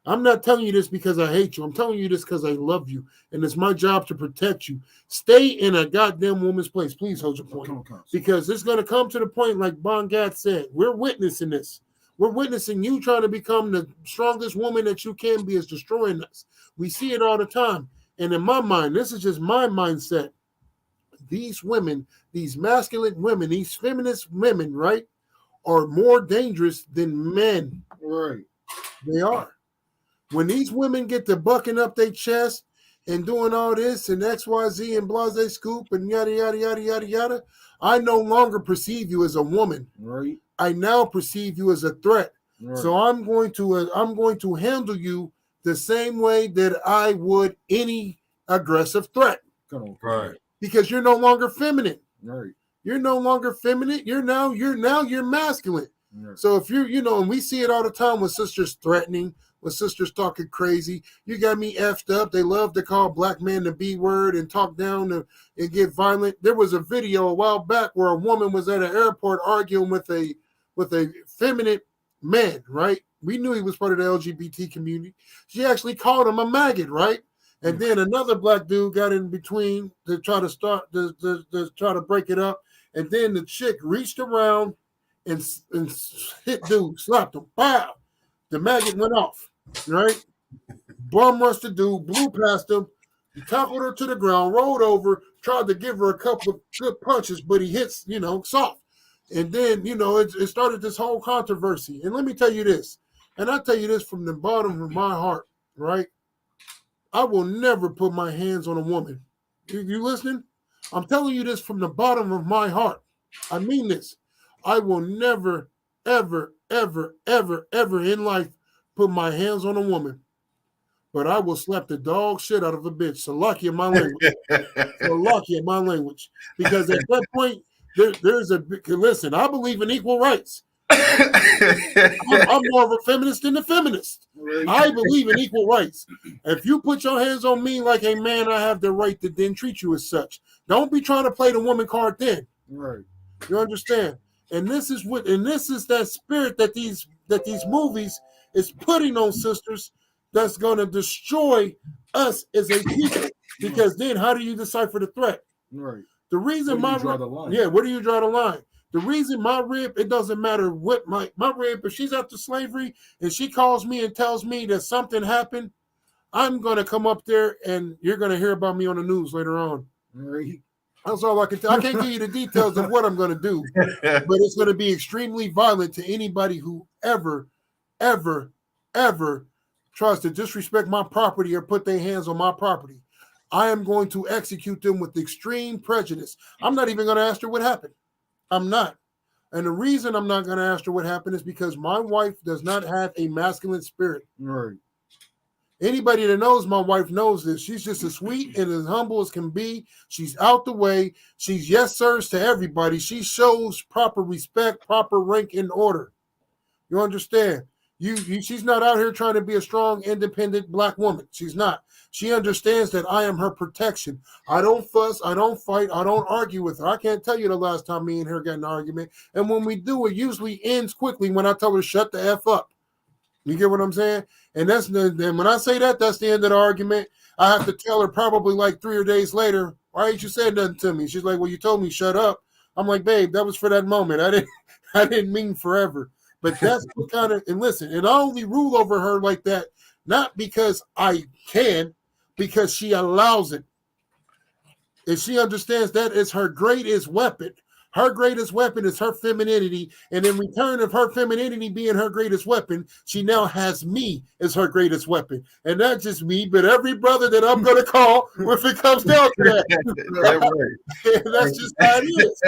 I'm not telling you this because I hate you. I'm telling you this because I love you. And it's my job to protect you. Stay in a goddamn woman's place. Please hold your point. Because it's going to come to the point, like Bongat said, we're witnessing this. We're witnessing you trying to become the strongest woman that you can be is destroying us. We see it all the time. And in my mind, this is just my mindset. These women, these masculine women, these feminist women, right, are more dangerous than men. Right. They are. When these women get to bucking up their chest and doing all this and XYZ and blase scoop and yada, yada, yada, yada, yada, I no longer perceive you as a woman. Right. I now perceive you as a threat. Right. So I'm going to handle you the same way that I would any aggressive threat. Right. Because you're no longer feminine. Right. You're no longer feminine. You're masculine. Right. So if you're, and we see it all the time with sisters threatening, with sisters talking crazy. You got me effed up. They love to call black men the B word and talk down and get violent. There was a video a while back where a woman was at an airport arguing with a feminine man, right? We knew he was part of the LGBT community. She actually called him a maggot, right? And then another black dude got in between to try to try to break it up. And then the chick reached around and hit dude, slapped him. Pow! The maggot went off, right? Bum rushed the dude, blew past him, tackled her to the ground, rolled over, tried to give her a couple of good punches, but he hits, soft. And then, it started this whole controversy. And let me tell you this, and I tell you this from the bottom of my heart, right? I will never put my hands on a woman. You listening? I'm telling you this from the bottom of my heart. I mean this. I will never, ever, ever, ever, ever in life put my hands on a woman. But I will slap the dog shit out of a bitch. Salakia my language. Salakia my language. Because at that point, there's a listen, I believe in equal rights. I'm more of a feminist than a feminist. I believe in equal rights. If you put your hands on me like a man, I have the right to then treat you as such. Don't be trying to play the woman card then. Right. You understand? And this is that spirit that these movies is putting on sisters that's going to destroy us as a people. Because then how do you decipher the threat? Right. The reason where do you draw the line? The reason my rib, it doesn't matter what my rib, if she's after slavery and she calls me and tells me that something happened, I'm going to come up there and you're going to hear about me on the news later on. Right. That's all I can tell. I can't give you the details of what I'm going to do, but it's going to be extremely violent to anybody who ever, ever, ever tries to disrespect my property or put their hands on my property. I am going to execute them with extreme prejudice. I'm not even going to ask her what happened. I'm not. And the reason I'm not going to ask her what happened is because my wife does not have a masculine spirit. Right. Anybody that knows my wife knows this. She's just as sweet and as humble as can be. She's out the way. She's yes sirs to everybody. She shows proper respect, proper rank and order. You understand? She's not out here trying to be a strong, independent black woman. She's not. She understands that I am her protection. I don't fuss. I don't fight. I don't argue with her. I can't tell you the last time me and her got in an argument. And when we do, it usually ends quickly when I tell her shut the F up. You get what I'm saying? And then when I say that, that's the end of the argument. I have to tell her probably like 3 days later, why ain't you saying nothing to me? She's like, well, you told me shut up. I'm like, babe, that was for that moment. I didn't mean forever. But that's what kind of, and listen, and I only rule over her like that, not because I can, because she allows it. And she understands that is her greatest weapon. Her greatest weapon is her femininity. And in return of her femininity being her greatest weapon, she now has me as her greatest weapon. And not just me, but every brother that I'm going to call if it comes down to that. That's just how it is.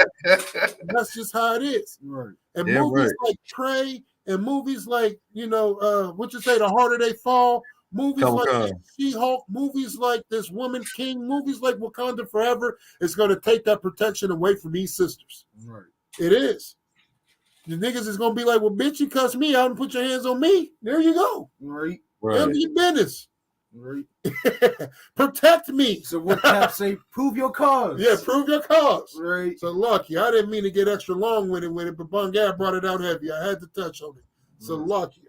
That's just how it is. Right. And movies like Prey and movies like, what you say, The Harder They Fall, movies like She-Hulk, movies like This Woman King, movies like Wakanda Forever, is going to take that protection away from these sisters. Right. It is. The niggas is going to be like, well, bitch, you cuss me out and put your hands on me. There you go. Right. Handle your business. Right. Protect me. So what Cap say? Prove your cause. Yeah, prove your cause. Right. So lucky. I didn't mean to get extra long with it, but Bungad brought it out heavy. I had to touch on it. So lucky.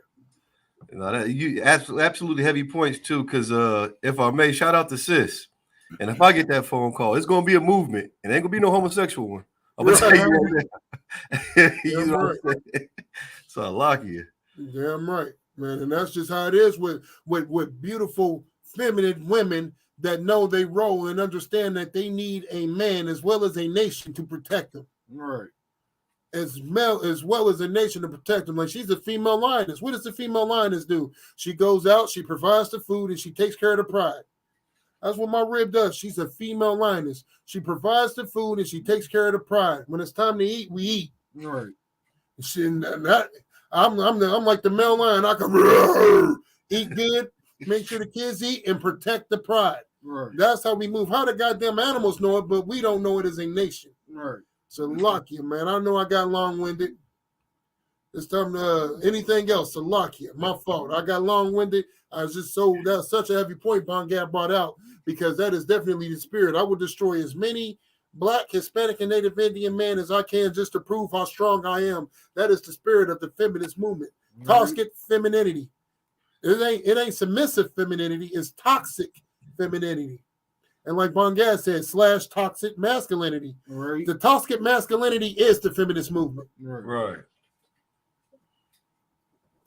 You absolutely heavy points too, because if I may, shout out to Sis. And if I get that phone call, it's gonna be a movement. It ain't gonna be no homosexual one. I'm gonna tell you that. You know what I'm saying? So I lock you. Damn right, man. And that's just how it is with beautiful feminine women that know they role and understand that they need a man as well as a nation to protect them. Right. As well as a nation to protect them. Like, she's a female lioness. What does the female lioness do? She goes out, she provides the food, and she takes care of the pride. That's what my rib does. She's a female lioness. She provides the food and she takes care of the pride. When it's time to eat, we eat. Right. I'm like the male lion. I can eat good, make sure the kids eat, and protect the pride. Right. That's how we move. How the goddamn animals know it, but we don't know it as a nation. Right. So lock you, man. I know I got long-winded. It's time to anything else. So lock you. My fault. I got long-winded. I was just that's such a heavy point Bongad brought out, because that is definitely the spirit. I would destroy as many Black, Hispanic, and Native Indian men as I can just to prove how strong I am. That is the spirit of the feminist movement. Right. Toxic femininity. It ain't submissive femininity. It's toxic femininity. And like Bongad said, / toxic masculinity. Right. The toxic masculinity is the feminist movement. Right.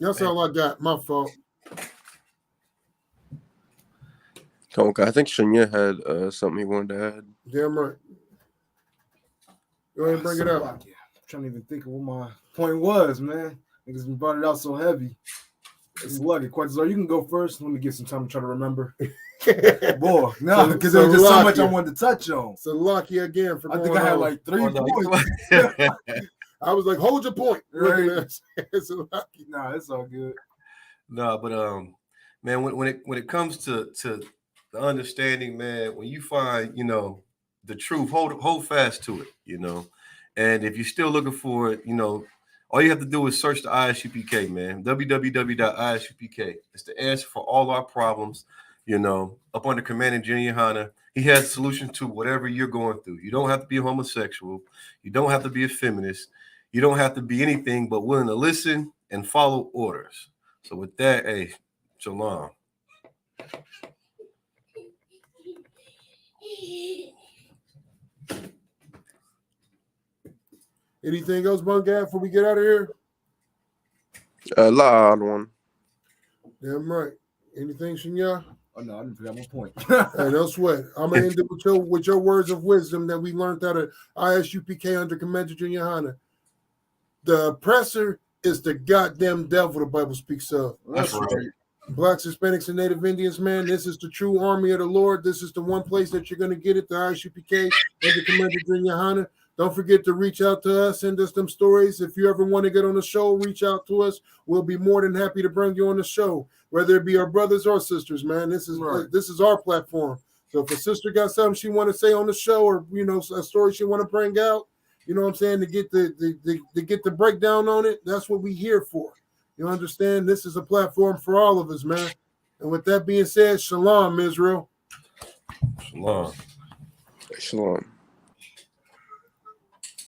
That's all I got. My fault. Okay, I think Shania had something he wanted to add. Damn right. Go ahead and bring it up. I'm trying to even think of what my point was, man. Niggas brought it out so heavy. It's lucky. So you can go first. Let me get some time to try to remember. Boy, no, because there's just so much I wanted to touch on. So lucky again for I think I had like 3 points. I was like, hold your point. Right. It's lucky. Nah, it's all good. No, but man, when it comes to the understanding, man, when you find, the truth, hold fast to it, And if you're still looking for it, all you have to do is search the ISUPK, man. www.isupk. It's the answer for all our problems. Up under Commanding Junior Hunter, he has solutions to whatever you're going through. You don't have to be a homosexual. You don't have to be a feminist. You don't have to be anything but willing to listen and follow orders. So with that, hey, shalom. Anything else, Bungad, before we get out of here? Loud one. Damn right. Anything, Shania? Oh no, I didn't forget my point. Hey, no sweat. I'm gonna end it with your words of wisdom that we learned out of ISUPK under Commander Junior Hunter. The oppressor is the goddamn devil the Bible speaks of. That's right. Blacks, Hispanics, and Native Indians, man, this is the true army of the Lord. This is the one place that you're going to get it, the ISUPK under Commander Junior Hunter. Don't forget to reach out to us, send us them stories. If you ever want to get on the show, reach out to us. We'll be more than happy to bring you on the show, whether it be our brothers or sisters, man. This is our platform. So if a sister got something she want to say on the show, or a story she want to bring out, you know what I'm saying, to get the breakdown on it, that's what we here for. You understand? This is a platform for all of us, man. And with that being said, shalom, Israel. Shalom. Shalom.